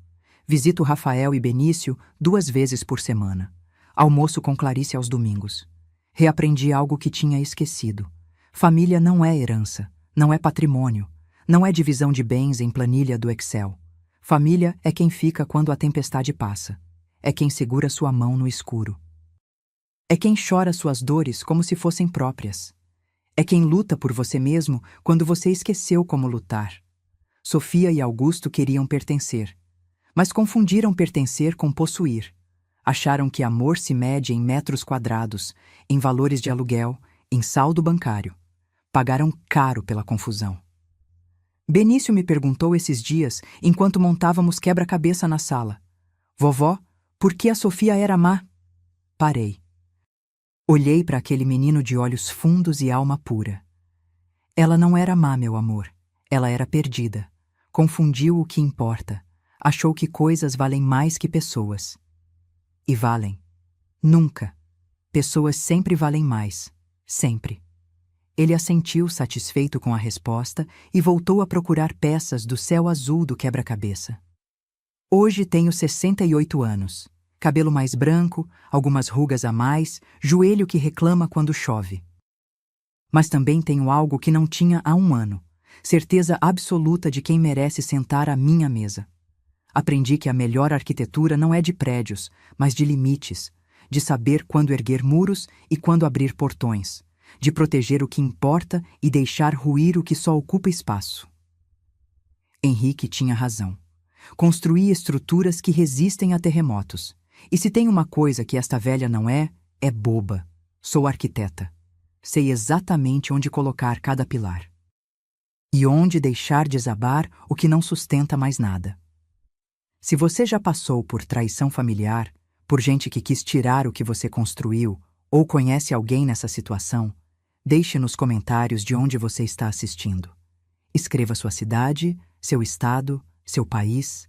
Visito Rafael e Benício 2 vezes por semana. Almoço com Clarice aos domingos. Reaprendi algo que tinha esquecido. Família não é herança, não é patrimônio, não é divisão de bens em planilha do Excel. Família é quem fica quando a tempestade passa. É quem segura sua mão no escuro. É quem chora suas dores como se fossem próprias. É quem luta por você mesmo quando você esqueceu como lutar. Sofia e Augusto queriam pertencer, mas confundiram pertencer com possuir. Acharam que amor se mede em metros quadrados, em valores de aluguel, em saldo bancário. Pagaram caro pela confusão. Benício me perguntou esses dias, enquanto montávamos quebra-cabeça na sala: Vovó, por que a Sofia era má? Parei. Olhei para aquele menino de olhos fundos e alma pura. Ela não era má, meu amor. Ela era perdida. Confundiu o que importa. Achou que coisas valem mais que pessoas. E valem. Nunca. Pessoas sempre valem mais. Sempre. Ele assentiu satisfeito com a resposta e voltou a procurar peças do céu azul do quebra-cabeça. Hoje tenho 68 anos. Cabelo mais branco, algumas rugas a mais, joelho que reclama quando chove. Mas também tenho algo que não tinha há um ano: certeza absoluta de quem merece sentar à minha mesa. Aprendi que a melhor arquitetura não é de prédios, mas de limites, de saber quando erguer muros e quando abrir portões, de proteger o que importa e deixar ruir o que só ocupa espaço. Henrique tinha razão. Construí estruturas que resistem a terremotos. E se tem uma coisa que esta velha não é, é boba. Sou arquiteta. Sei exatamente onde colocar cada pilar. E onde deixar desabar o que não sustenta mais nada. Se você já passou por traição familiar, por gente que quis tirar o que você construiu, ou conhece alguém nessa situação, deixe nos comentários de onde você está assistindo. Escreva sua cidade, seu estado, seu país.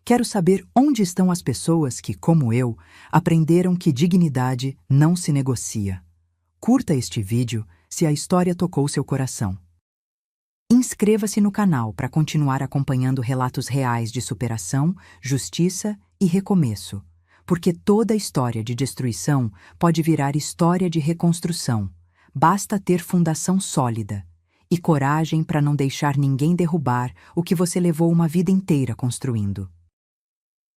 Quero saber onde estão as pessoas que, como eu, aprenderam que dignidade não se negocia. Curta este vídeo se a história tocou seu coração. Inscreva-se no canal para continuar acompanhando relatos reais de superação, justiça e recomeço, porque toda história de destruição pode virar história de reconstrução. Basta ter fundação sólida e coragem para não deixar ninguém derrubar o que você levou uma vida inteira construindo.